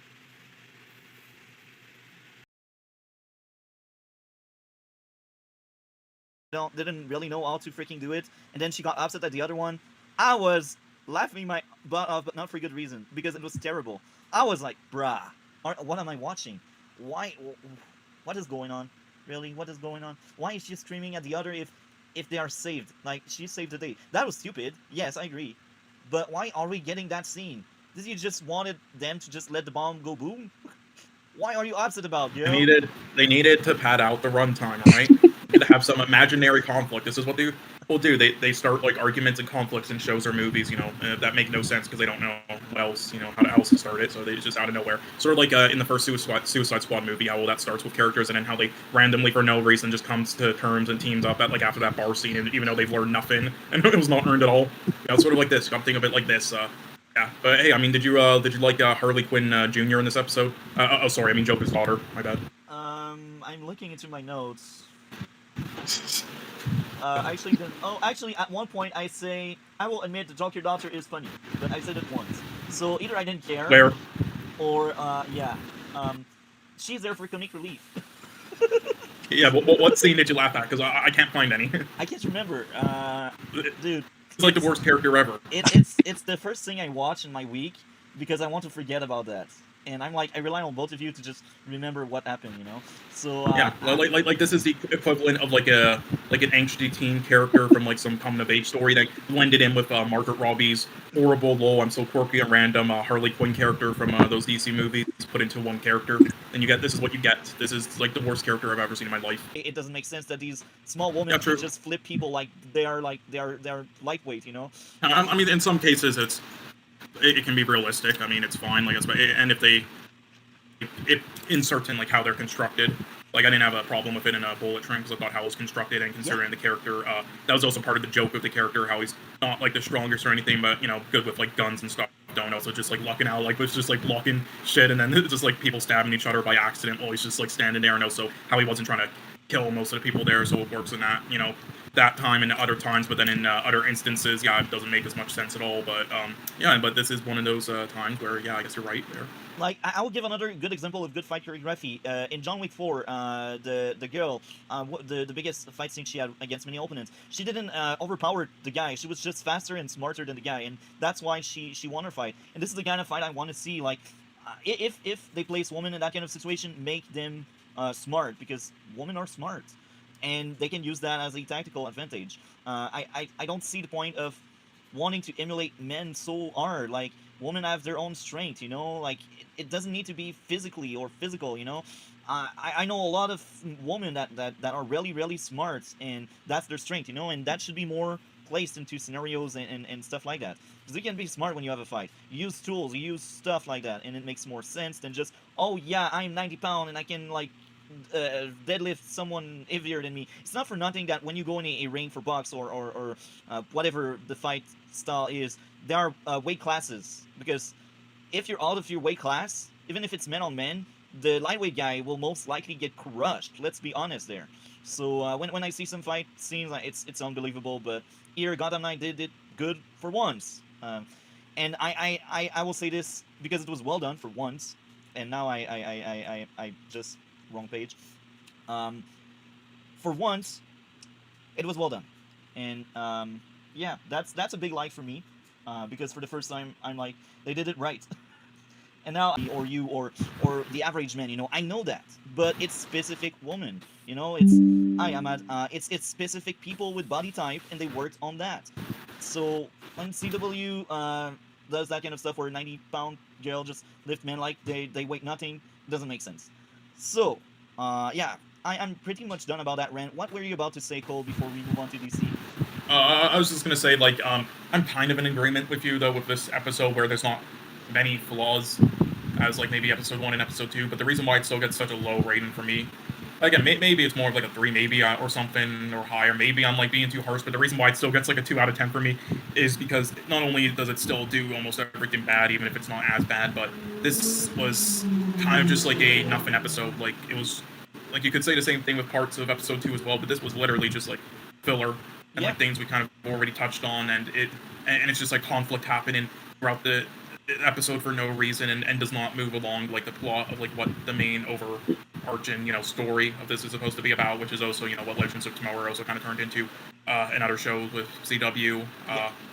Didn't really know how to freaking do it, and then she got upset at the other one. I was laughing my butt off, but not for good reason, because it was terrible. I was like, bruh, what am I watching? Why? What is going on? Really, what is going on? Why is she screaming at the other if they are saved? Like, she saved the day. That was stupid. Yes, I agree. But why are we getting that scene? Did you just wanted them to just let the bomb go boom? Why are you upset about, yo? They needed to pad out the runtime, right? To have some imaginary conflict. This is what they will do. They start like arguments and conflicts in shows or movies, that make no sense because they don't know what else, how else to start it. So they just out of nowhere. Sort of like in the first Suicide Squad movie, how that starts with characters and then how they randomly for no reason just comes to terms and teams up at like after that bar scene, and even though they've learned nothing and it was not earned at all. Sort of like this. I'm thinking of it like this. Yeah, but hey, I mean, did you like Harley Quinn Jr. in this episode? Oh, sorry, I mean Joker's daughter. My bad. I'm looking into my notes. Actually, at one point I say I will admit the Joker daughter is funny, but I said it once. So either I didn't care, Where? or she's there for comic relief. Yeah, what scene did you laugh at? Because I can't find any. I can't remember, dude. It's like the worst character ever. It's the first thing I watch in my week because I want to forget about that. And I'm like, I rely on both of you to just remember what happened, So yeah, like this is the equivalent of like an angsty teen character from like some coming of age story that blended in with Margaret Robbie's horrible, I'm so quirky and random Harley Quinn character from those DC movies put into one character. And this is what you get. This is like the worst character I've ever seen in my life. It doesn't make sense that these small women can just flip people like they are lightweight, I mean, in some cases it can be realistic. I mean, it's fine. Like, and if they, in certain like how they're constructed, like I didn't have a problem with it in a Bullet Train because I thought how it was constructed and considering the character, that was also part of the joke of the character, how he's not like the strongest or anything, but good with like guns and stuff. Don't also just like lucking out, like was just like blocking shit, and then just like people stabbing each other by accident while he's just like standing there, and also how he wasn't trying to kill most of the people there, so it works in that that time and other times, but then in other instances, it doesn't make as much sense at all. But but this is one of those times where I guess you're right there. Like, I will give another good example of good fight choreography. In John Wick 4, the girl, the biggest fight scene she had against many opponents, she didn't overpower the guy. She was just faster and smarter than the guy, and that's why she won her fight. And this is the kind of fight I want to see. Like, if they place women in that kind of situation, make them smart, because women are smart. And they can use that as a tactical advantage. I don't see the point of wanting to emulate men so hard. Like, women have their own strength, Like, it doesn't need to be physically or physical, I know a lot of women that are really, really smart, and that's their strength, And that should be more placed into scenarios and stuff like that. Because you can be smart when you have a fight. You use tools, you use stuff like that, and it makes more sense than just, oh yeah, I'm 90 pounds and I can, like, deadlift someone heavier than me. It's not for nothing that when you go in a ring for box or whatever the fight style is, there are weight classes. Because if you're out of your weight class, even if it's men on men, the lightweight guy will most likely get crushed. Let's be honest there. So when I see some fight scenes, like, it's unbelievable. But here, Gotham Knight did it good for once. And I will say this because it was well done for once. And now I just wrong page. For once, it was well done, and that's a big like for me, because for the first time I'm like, they did it right. And now, or you, or the average man, I know that, but it's specific woman, it's specific people with body type, and they worked on that. So when CW does that kind of stuff where a 90-pound girl just lift men like they weigh nothing, doesn't make sense. So, yeah, I'm pretty much done about that rant. What were you about to say, Cole, before we move on to DC? I was just gonna say, like, I'm kind of in agreement with you though with this episode where there's not many flaws as like maybe episode 1 and episode 2, but the reason why it still gets such a low rating for me, again, maybe it's more of like a 3, maybe or something or higher. Maybe I'm like being too harsh, but the reason why it still gets like a 2 out of 10 for me is because not only does it still do almost everything bad, even if it's not as bad, but this was kind of just like a nothing episode. Like it was, like you could say the same thing with parts of episode 2 as well, but this was literally just like filler and Yeah. like things we kind of already touched on, and it's just like conflict happening throughout the episode for no reason, and does not move along like the plot of like what the main overarching story of this is supposed to be about, which is also what Legends of Tomorrow also kind of turned into in other shows with CW.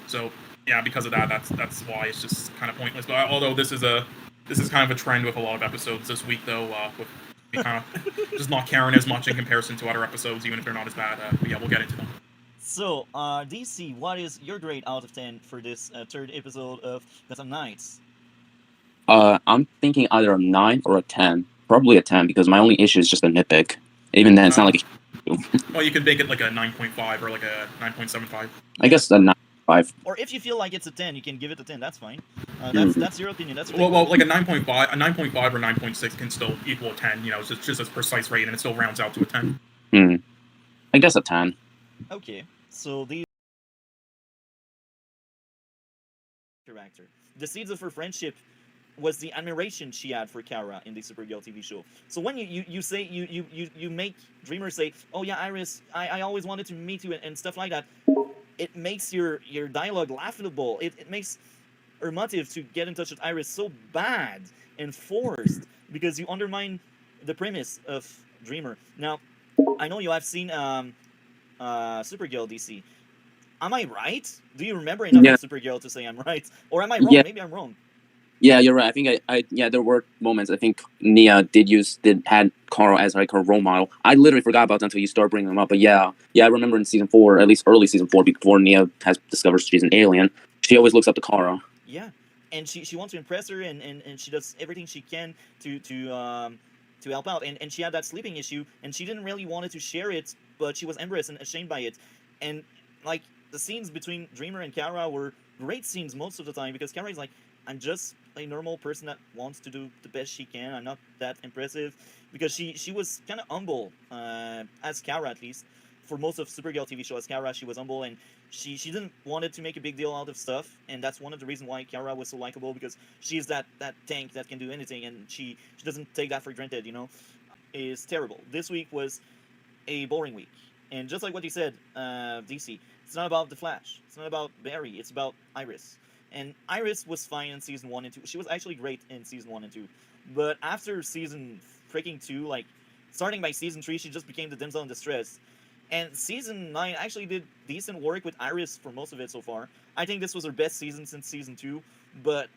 So yeah, because of that, that's why it's just kind of pointless. But although this is kind of a trend with a lot of episodes this week, though, with me kind of just not caring as much in comparison to other episodes, even if they're not as bad. But yeah, we'll get into them. So, DC, what is your grade out of 10 for this third episode of Gotham Knights? I'm thinking either a 9 or a 10. Probably a 10 because my only issue is just a nitpick. Even then, it's not like a well, you could make it like a 9.5 or like a 9.75. I guess a 9.5. Or if you feel like it's a 10, you can give it a 10. That's fine. Mm-hmm. That's your opinion. That's well, like a 9.5, a 9.5 or 9.6 can still equal a 10. It's just as precise rating, and it still rounds out to a 10. I guess a 10. Okay, so these character, the seeds of her friendship was the admiration she had for Kara in the Supergirl TV show. So when you say you make Dreamer say, "Oh yeah, Iris, I always wanted to meet you," and stuff like that, it makes your dialogue laughable. It makes her motive to get in touch with Iris so bad and forced because you undermine the premise of Dreamer. Now, I know you have seen Supergirl, DC. Am I right? Do you remember enough of Supergirl to say I'm right, or am I wrong? Yeah. Maybe I'm wrong. Yeah, you're right. I think there were moments. I think Nia had Carl as like her role model. I literally forgot about that until you start bringing them up. But yeah, I remember in season 4, at least early season 4, before Nia has discovered she's an alien, she always looks up to Kara. Yeah, and she wants to impress her, and she does everything she can to help out. And she had that sleeping issue, and she didn't really wanted to share it, but she was embarrassed and ashamed by it. And like the scenes between Dreamer and Kara were great scenes most of the time because Kara is like, I'm just a normal person that wants to do the best she can. I'm not that impressive, because she was kind of humble as Kara, at least for most of Supergirl TV show. As Kara, she was humble, and she didn't wanted to make a big deal out of stuff, and that's one of the reasons why Kara was so likable, because she's that tank that can do anything, and she doesn't take that for granted. Is terrible. This week was a boring week, and just like what you said, DC, it's not about the Flash, it's not about Barry, it's about Iris. And Iris was fine in season 1 and 2. She was actually great in season 1 and 2. But after season freaking 2, like, starting by season 3, she just became the damsel in distress. And season 9 actually did decent work with Iris for most of it so far. I think this was her best season since season 2. But,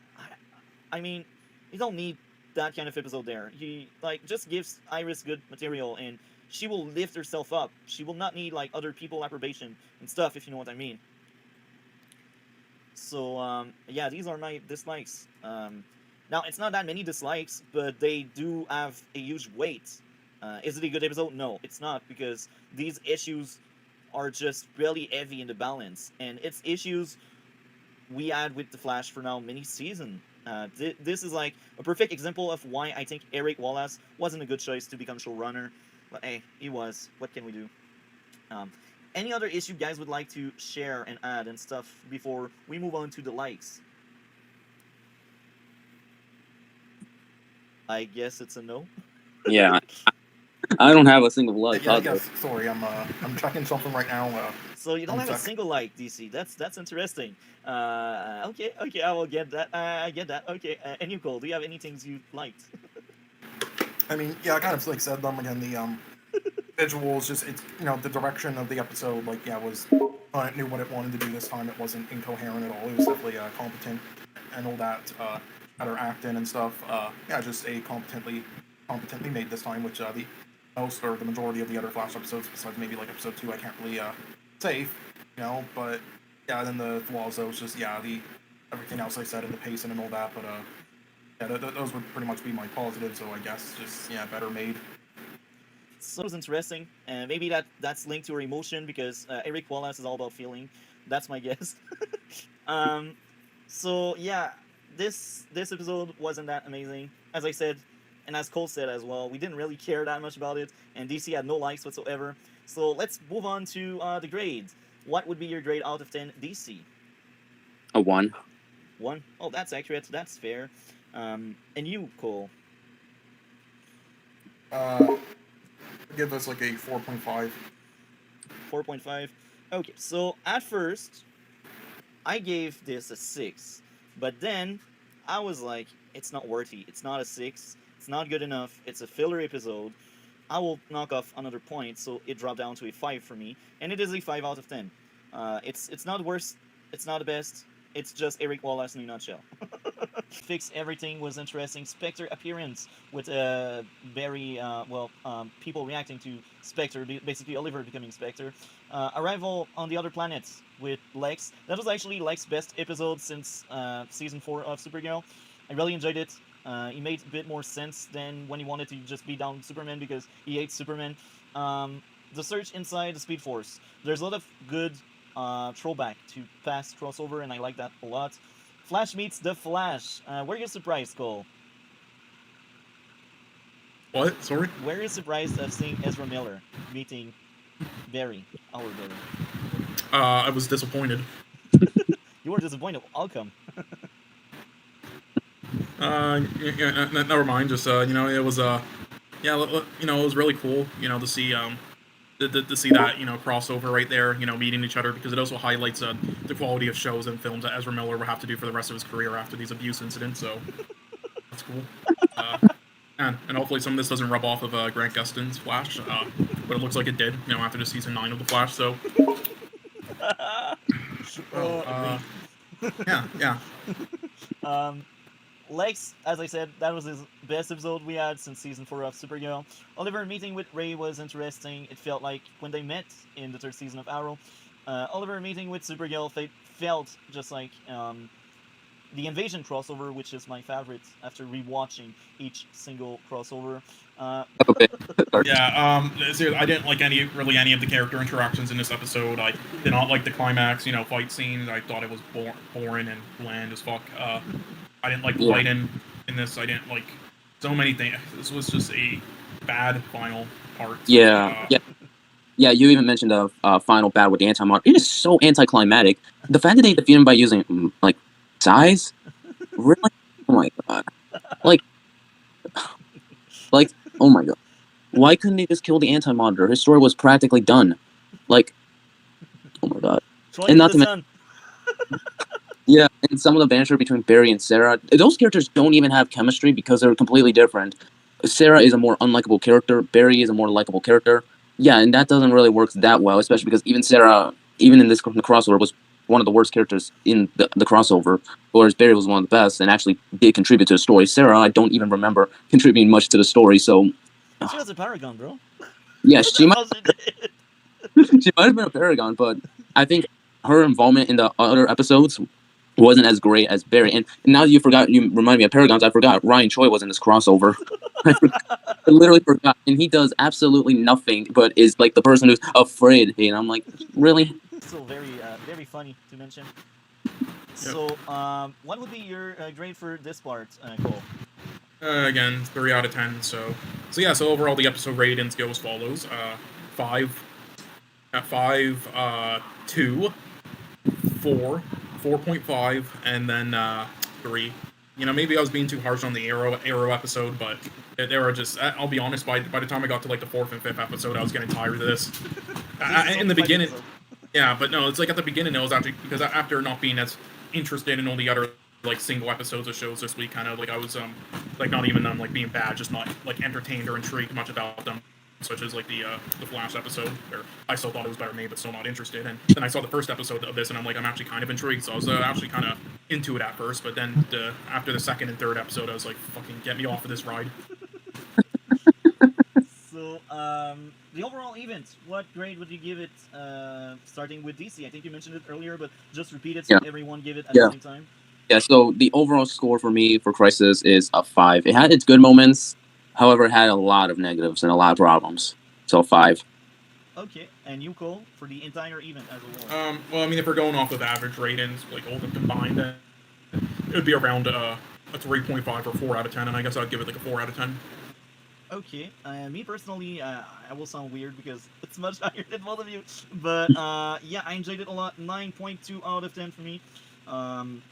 I mean, you don't need that kind of episode there. He, like, just gives Iris good material, and she will lift herself up. She will not need, like, other people approbation and stuff, if you know what I mean. So, yeah, these are my dislikes. Now, it's not that many dislikes, but they do have a huge weight. Is it a good episode? No, it's not, because these issues are just really heavy in the balance. And it's issues we had with The Flash for now many seasons. This is like a perfect example of why I think Eric Wallace wasn't a good choice to become showrunner. But hey, he was. What can we do? Any other issue guys would like to share and add and stuff before we move on to the likes? I guess it's a no. Yeah, I don't have a single like. Yeah, I guess. Sorry, I'm checking something right now. So you don't have a single like, DC. That's interesting. Okay, I will get that. I get that. Okay, and you, Cole, do you have any things you liked? I mean, yeah, I kind of like said them again. The visuals, just it's the direction of the episode, like was it knew what it wanted to do this time. It wasn't incoherent at all. It was definitely competent and all that at her acting and stuff. Just a competently made this time, which the most or the majority of the other Flash episodes, besides maybe like episode 2, I can't really say, but yeah, then the flaws though was just the everything else I said and the pacing and all that. But yeah, those would pretty much be my positives. So I guess just better made. So it was interesting, and maybe that's linked to her emotion because Eric Wallace is all about feeling. That's my guess. um, so yeah, this episode wasn't that amazing, as I said, and as Cole said as well. We didn't really care that much about it, and DC had no likes whatsoever. So let's move on to the grades. What would be your grade out of 10, DC? A 1. 1? Oh, that's accurate. That's fair. And you, Cole? Give us like a 4.5. 4.5. Okay, so at first I gave this a 6, but then I was like, it's not worthy. It's not a 6. It's not good enough. It's a filler episode. I will knock off another point, so it dropped down to a 5 for me, and it is a 5 out of 10. It's not worse. It's not the best. It's just Eric Wallace in a nutshell. Fix everything was interesting. Spectre appearance with very people reacting to Spectre, basically Oliver becoming Spectre. Arrival on the other planets with Lex. That was actually Lex's best episode since season 4 of Supergirl. I really enjoyed it. He made a bit more sense than when he wanted to just beat down Superman because he hates Superman. The search inside the Speed Force. There's a lot of good throwback to past crossover, and I like that a lot. Flash meets the Flash. Were you surprised, Cole? What? Sorry? Were you surprised of seeing Ezra Miller meeting Barry, our Barry? I was disappointed. You were disappointed. How come? Never mind. Just it was it was really cool. To see to see that crossover right there. Meeting each other because it also highlights the quality of shows and films that Ezra Miller will have to do for the rest of his career after these abuse incidents. So that's cool. And hopefully some of this doesn't rub off of Grant Gustin's Flash, but it looks like it did. After the season 9 of the Flash. So. Yeah. Lex, as I said, that was his best episode we had since season 4 of Supergirl. Oliver meeting with Ray was interesting. It felt like when they met in the 3rd season of Arrow. Oliver meeting with Supergirl felt just like the Invasion crossover, which is my favorite after rewatching each single crossover. Okay. Seriously, I didn't like any of the character interactions in this episode. I did not like the climax, fight scenes. I thought it was boring and bland as fuck. I didn't like the fight in this. I didn't like so many things. This was just a bad final part. Yeah. You even mentioned the final battle with the anti-mod. It is so anticlimactic. The fact that they defeat him by using like size, really? Oh my god! Like, oh my god! Why couldn't they just kill the anti-monitor? His story was practically done. Like, oh my god! And not to mention, yeah, and some of the banter between Barry and Sarah. Those characters don't even have chemistry because they're completely different. Sarah is a more unlikable character. Barry is a more likable character. Yeah, and that doesn't really work that well, especially because even Sarah, even in this crossover, was one of the worst characters in the crossover, whereas Barry was one of the best and actually did contribute to the story. Sarah, I don't even remember contributing much to the story, so... She was a paragon, bro. Yeah, she might have been a paragon, but I think her involvement in the other episodes wasn't as great as Barry. And now you remind me of Paragons, I forgot Ryan Choi was in this crossover. I literally forgot. And he does absolutely nothing, but is like the person who's afraid. And I'm like, really? So very funny to mention. So, what would be your grade for this part, Cole? Again, 3 out of 10. So overall the episode ratings go as follows: 5, 2, 4, 4.5, and then 3. Maybe I was being too harsh on the Arrow episode, but they were just. I'll be honest. By the time I got to like the 4th and 5th episode, I was getting tired of this. In the beginning, yeah, but no, it's like at the beginning it was actually because after not being as interested in all the other like single episodes of shows this week, kind of like I was like not even like being bad, just not like entertained or intrigued much about them. Such as like the Flash episode, where I still thought it was better made, but still not interested. And then I saw the first episode of this, and I'm actually kind of intrigued. So I was actually kind of into it at first, but then after the 2nd and 3rd episode, I was like, "Fucking get me off of this ride." So the overall event, what grade would you give it? Starting with DC, I think you mentioned it earlier, but just repeat it so Yeah, everyone give it at the yeah, same time. yeah. So the overall score for me for Crisis is a 5. It had its good moments, however, it had a lot of negatives and a lot of problems. So 5. Okay, and you call for the entire event as a whole. Well, I mean, if we're going off of average ratings, like all of them combined, then it would be around a 3.5 or 4 out of 10, and I guess I'd give it like a 4 out of 10. Okay, me personally, I will sound weird because it's much higher than both of you, but yeah, I enjoyed it a lot. 9.2 out of 10 for me. Um,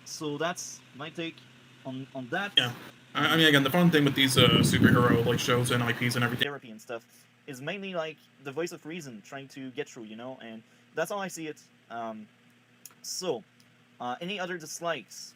so that's my take on that. Yeah. I mean, again, the fun thing with these superhero like shows and IPs and everything. Therapy and stuff is mainly like the voice of reason trying to get through, and that's how I see it. So, any other dislikes?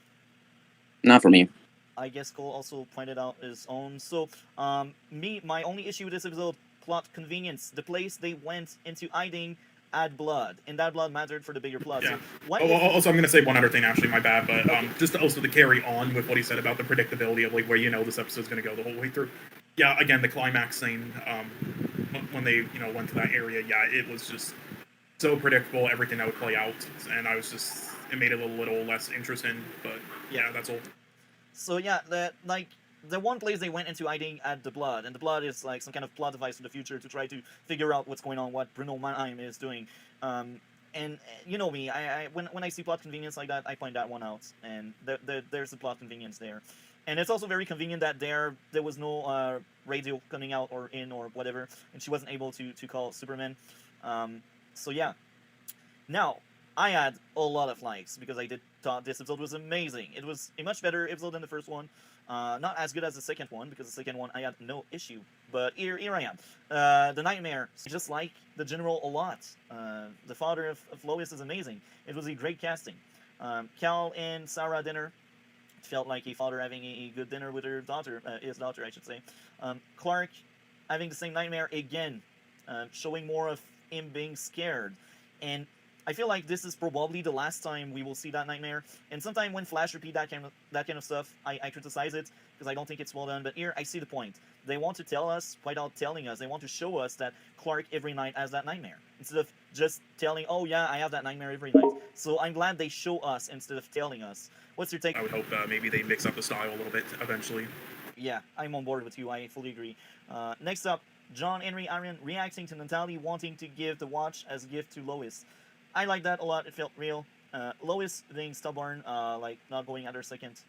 Not for me. I guess Cole also pointed out his own. So, my only issue with this episode, plot convenience. The place they went into hiding had blood, and that blood mattered for the bigger plot. Yeah. So, what Oh, if... also, I'm gonna say one other thing. Actually, my bad, but just also to carry on with what he said about the predictability of like where this episode's gonna go the whole way through. Yeah, again, the climax scene when they went to that area. Yeah, it was just so predictable. Everything that would play out, and it made it a little less interesting. But yeah, that's all. So yeah, the one place they went into hiding had the blood, and the blood is like some kind of plot device for the future to try to figure out what's going on, what Bruno Mannheim is doing. And you know me, when I see plot convenience like that, I point that one out, and there's the plot convenience there. And it's also very convenient that there was no radio coming out or in or whatever, and she wasn't able to call Superman. So yeah, now, I had a lot of likes because I did thought this episode was amazing. It was a much better episode than the first one. Not as good as the second one because the second one I had no issue. But here I am. The Nightmare. I just like the General a lot. The father of Lois is amazing. It was a great casting. Cal and Sarah dinner. It felt like a father having a good dinner with her daughter, his daughter, I should say. Clark having the same nightmare again, showing more of him being scared. And I feel like this is probably the last time we will see that nightmare. And sometimes when Flash repeat that kind of stuff, I criticize it because I don't think it's well done. But here I see the point. They want to tell us without telling us. They want to show us that Clark every night has that nightmare instead of just telling, "Oh yeah, I have that nightmare every night." So I'm glad they show us instead of telling us. What's your take? I would hope maybe they mix up the style a little bit eventually. Yeah, I'm on board with you. I fully agree. Next up, John Henry Iron reacting to Natalie wanting to give the watch as a gift to Lois. I like that a lot. It felt real. Lois being stubborn, like not going at her second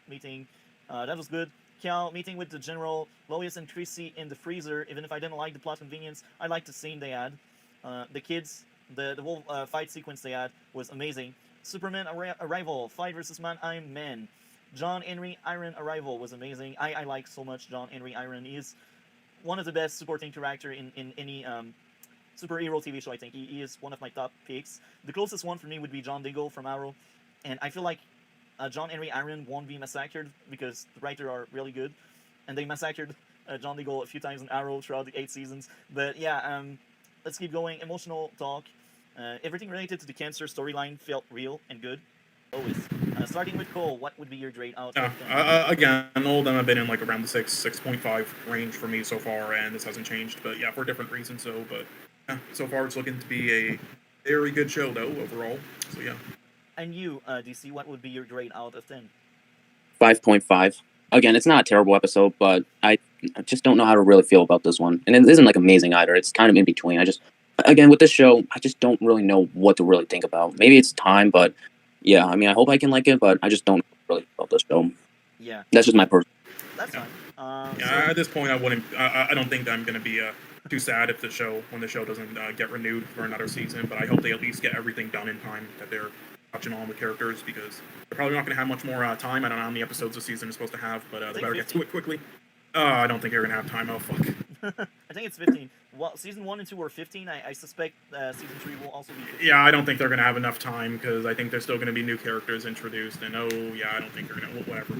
meeting, that was good. Cal meeting with the general, Lois and Chrissy in the freezer. Even if I didn't like the plot convenience, I liked the scene they had. The kids, the whole fight sequence they had was amazing. Superman arrival, fight versus Mannheim men. John Henry Iron arrival was amazing. I like so much John Henry Iron. He is one of the best supporting character in any superhero TV show. I think he is one of my top picks. The closest one for me would be John Diggle from Arrow, and I feel like John Henry Iron won't be massacred because the writers are really good, and they massacred John Diggle a few times in Arrow throughout the 8 seasons. But yeah, let's keep going. Emotional talk. Everything related to the cancer storyline felt real and good. Always. Starting with Cole, what would be your grade out Yeah, of 10? again, all of them have been in like around the 6.5 range for me so far, and this hasn't changed. But yeah, for different reasons. But yeah, so far it's looking to be a very good show though overall. So yeah. And you, DC, what would be your grade out of 10? 5.5. Again, it's not a terrible episode, but I just don't know how to really feel about this one. And it isn't like amazing either. It's kind of in between. Again, with this show, I just don't really know what to really think about. Maybe it's time, but yeah, I mean, I hope I can like it, but I just don't really feel about this show. Yeah. That's just my personal. That's fine. Yeah, at this point, I wouldn't. I don't think that I'm going to be too sad if when the show doesn't get renewed for another season. But I hope they at least get everything done in time that they're touching on with characters because they're probably not going to have much more time. I don't know how many episodes the season is supposed to have, but they better get to it quickly. I don't think they're going to have time. Oh fuck. I think it's 15. Well, season 1 and 2 were 15. I suspect season 3 will also be 15. Yeah, I don't think they're going to have enough time because I think there's still going to be new characters introduced. And I don't think they're going to. Whatever.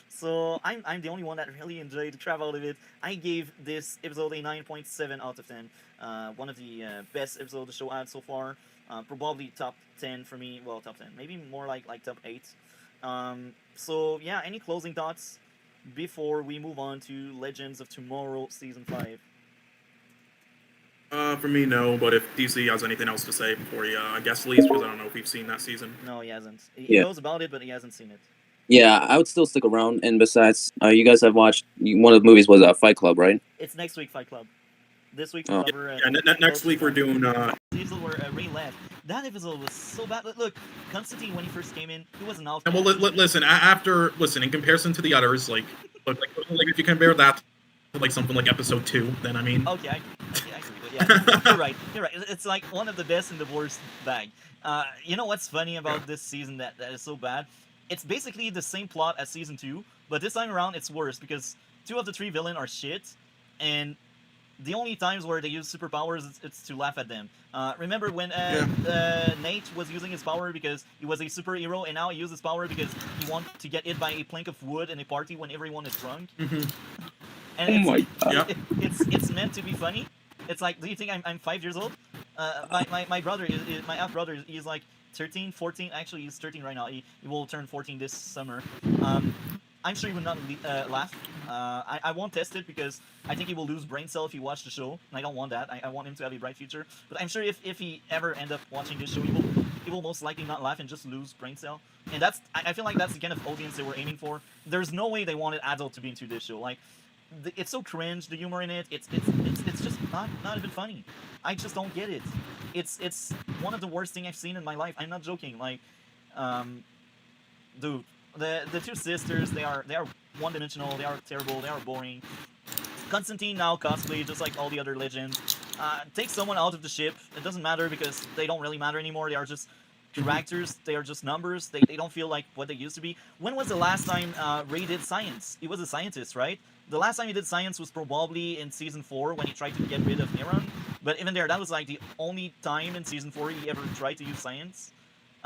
So I'm the only one that really enjoyed the crap out of it. I gave this episode a 9.7 out of 10. One of the best episodes the show had so far. Probably top 10 for me. Well, top 10. Maybe more like top 8. So yeah, any closing thoughts before we move on to Legends of Tomorrow Season 5? For me, no. But if DC has anything else to say before he, I guess, leaves, because I don't know if we've seen that season. No, he hasn't. He Yeah. knows about it, but he hasn't seen it. Yeah, I would still stick around. And besides, you guys have watched one of the movies was Fight Club, right? It's next week, Fight Club. This week Oh. we cover. Yeah, next week we're doing. The episode where Ray left. That episode was so bad. Look, Constantine when he first came in, he was an outcast. And well, listen. In comparison to the others, like if you compare that to like something like episode 2, then I mean. Okay, I agree. But yeah, you're right. You're right. It's like one of the best in the worst bag. You know what's funny about this season that is so bad? It's basically the same plot as season 2, but this time around it's worse because 2 of the 3 villains are shit, and the only times where they use superpowers it's to laugh at them. Remember when Nate was using his power because he was a superhero, and now he uses his power because he wants to get hit by a plank of wood in a party when everyone is drunk. Mm-hmm. And Oh my God. it's meant to be funny. It's like, do you think I'm 5 years old? My brother my half brother is like 13, 14. Actually, he's 13 right now. He will turn 14 this summer. I'm sure he would not laugh. I won't test it because I think he will lose brain cell if he watch the show, and I don't want that. I want him to have a bright future. But I'm sure if he ever end up watching this show, he will most likely not laugh and just lose brain cell. And I feel like that's the kind of audience they were aiming for. There's no way they wanted adult to be into this show. Like, it's so cringe, the humor in it. It's just not even funny. I just don't get it. It's one of the worst things I've seen in my life. I'm not joking. Like, dude, the 2 sisters, they are one-dimensional. They are terrible. They are boring. Constantine now cosplay just like all the other legends. Take someone out of the ship. It doesn't matter because they don't really matter anymore. They are just characters. They are just numbers. They don't feel like what they used to be. When was the last time Ray did science? He was a scientist, right? The last time he did science was probably in season 4 when he tried to get rid of Neron. But even there, that was like the only time in season 4 he ever tried to use science.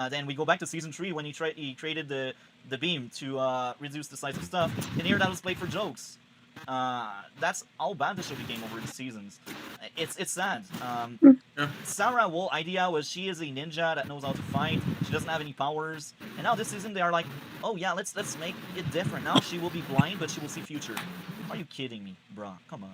Then we go back to season 3 when he created the beam to reduce the size of stuff. And here that was played for jokes. That's how bad the show became over the seasons. It's sad. Sarah's whole idea was she is a ninja that knows how to fight. She doesn't have any powers. And now this season they are like, oh yeah, let's make it different. Now she will be blind, but she will see future. Are you kidding me, bruh? Come on.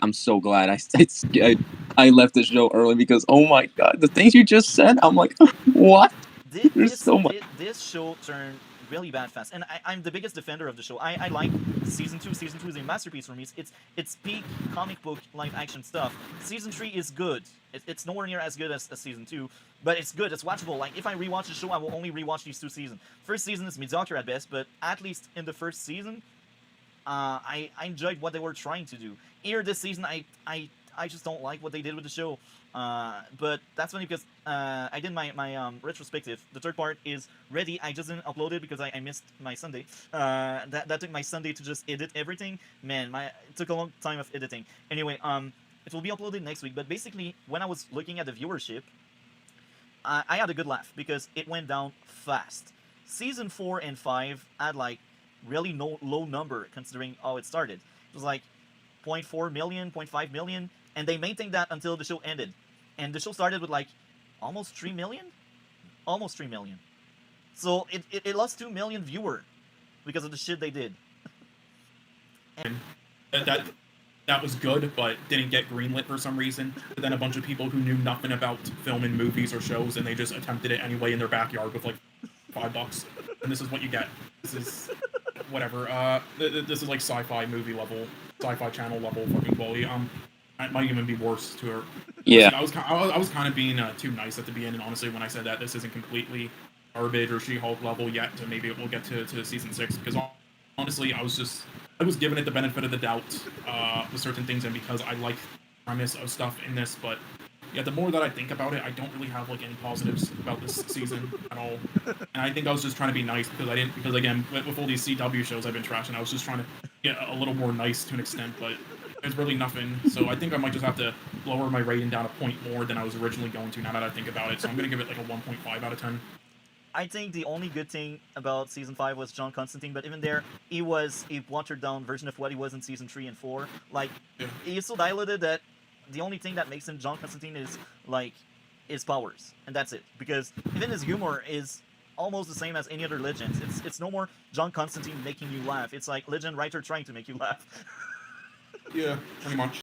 I'm so glad I left the show early because oh my God, the things you just said, I'm like, what? There's so much. This show turned really bad fast, and I'm the biggest defender of the show. I like season 2. Season 2 is a masterpiece for me. It's peak comic book live action stuff. Season 3 is good. It's nowhere near as good as season 2, but it's good. It's watchable. Like, if I rewatch the show, I will only rewatch these 2 seasons. First season is mediocre at best, but at least in the first season, I enjoyed what they were trying to do. Here this season, I just don't like what they did with the show. But that's funny because I did my retrospective. The 3rd part is ready. I just didn't upload it because I missed my Sunday. That took my Sunday to just edit everything. Man, it took a long time of editing. Anyway, it will be uploaded next week. But basically, when I was looking at the viewership, I had a good laugh because it went down fast. Season 4 and 5 had like really low number considering how it started. It was like 0.4 million, 0.5 million, and they maintained that until the show ended. And the show started with like almost 3 million? Almost 3 million. So it lost 2 million viewers because of the shit they did. And that was good, but didn't get greenlit for some reason. But then a bunch of people who knew nothing about film and movies or shows, and they just attempted it anyway in their backyard with like $5. And this is what you get. This is whatever. This is like sci-fi movie level, sci-fi channel level fucking quality. It might even be worse to her. Yeah. I was kind of being too nice at the beginning. Honestly, when I said that this isn't completely garbage or She-Hulk level yet, to maybe we'll get to season 6. Because honestly, I was giving it the benefit of the doubt with certain things, and because I like the premise of stuff in this, but yeah, the more that I think about it, I don't really have like any positives about this season at all. And I think I was just trying to be nice because again, with all these CW shows I've been trashing, I was just trying to get a little more nice to an extent, but there's really nothing. So I think I might just have to lower my rating down a point more than I was originally going to now that I think about it. So I'm going to give it like a 1.5 out of 10. I think the only good thing about season 5 was John Constantine, but even there, he was a watered down version of what he was in season 3 and 4. Like, he's so diluted that the only thing that makes him John Constantine is like his powers, and that's it. Because even his humor is almost the same as any other legends. It's no more John Constantine making you laugh. It's like legend writer trying to make you laugh. Yeah, pretty much.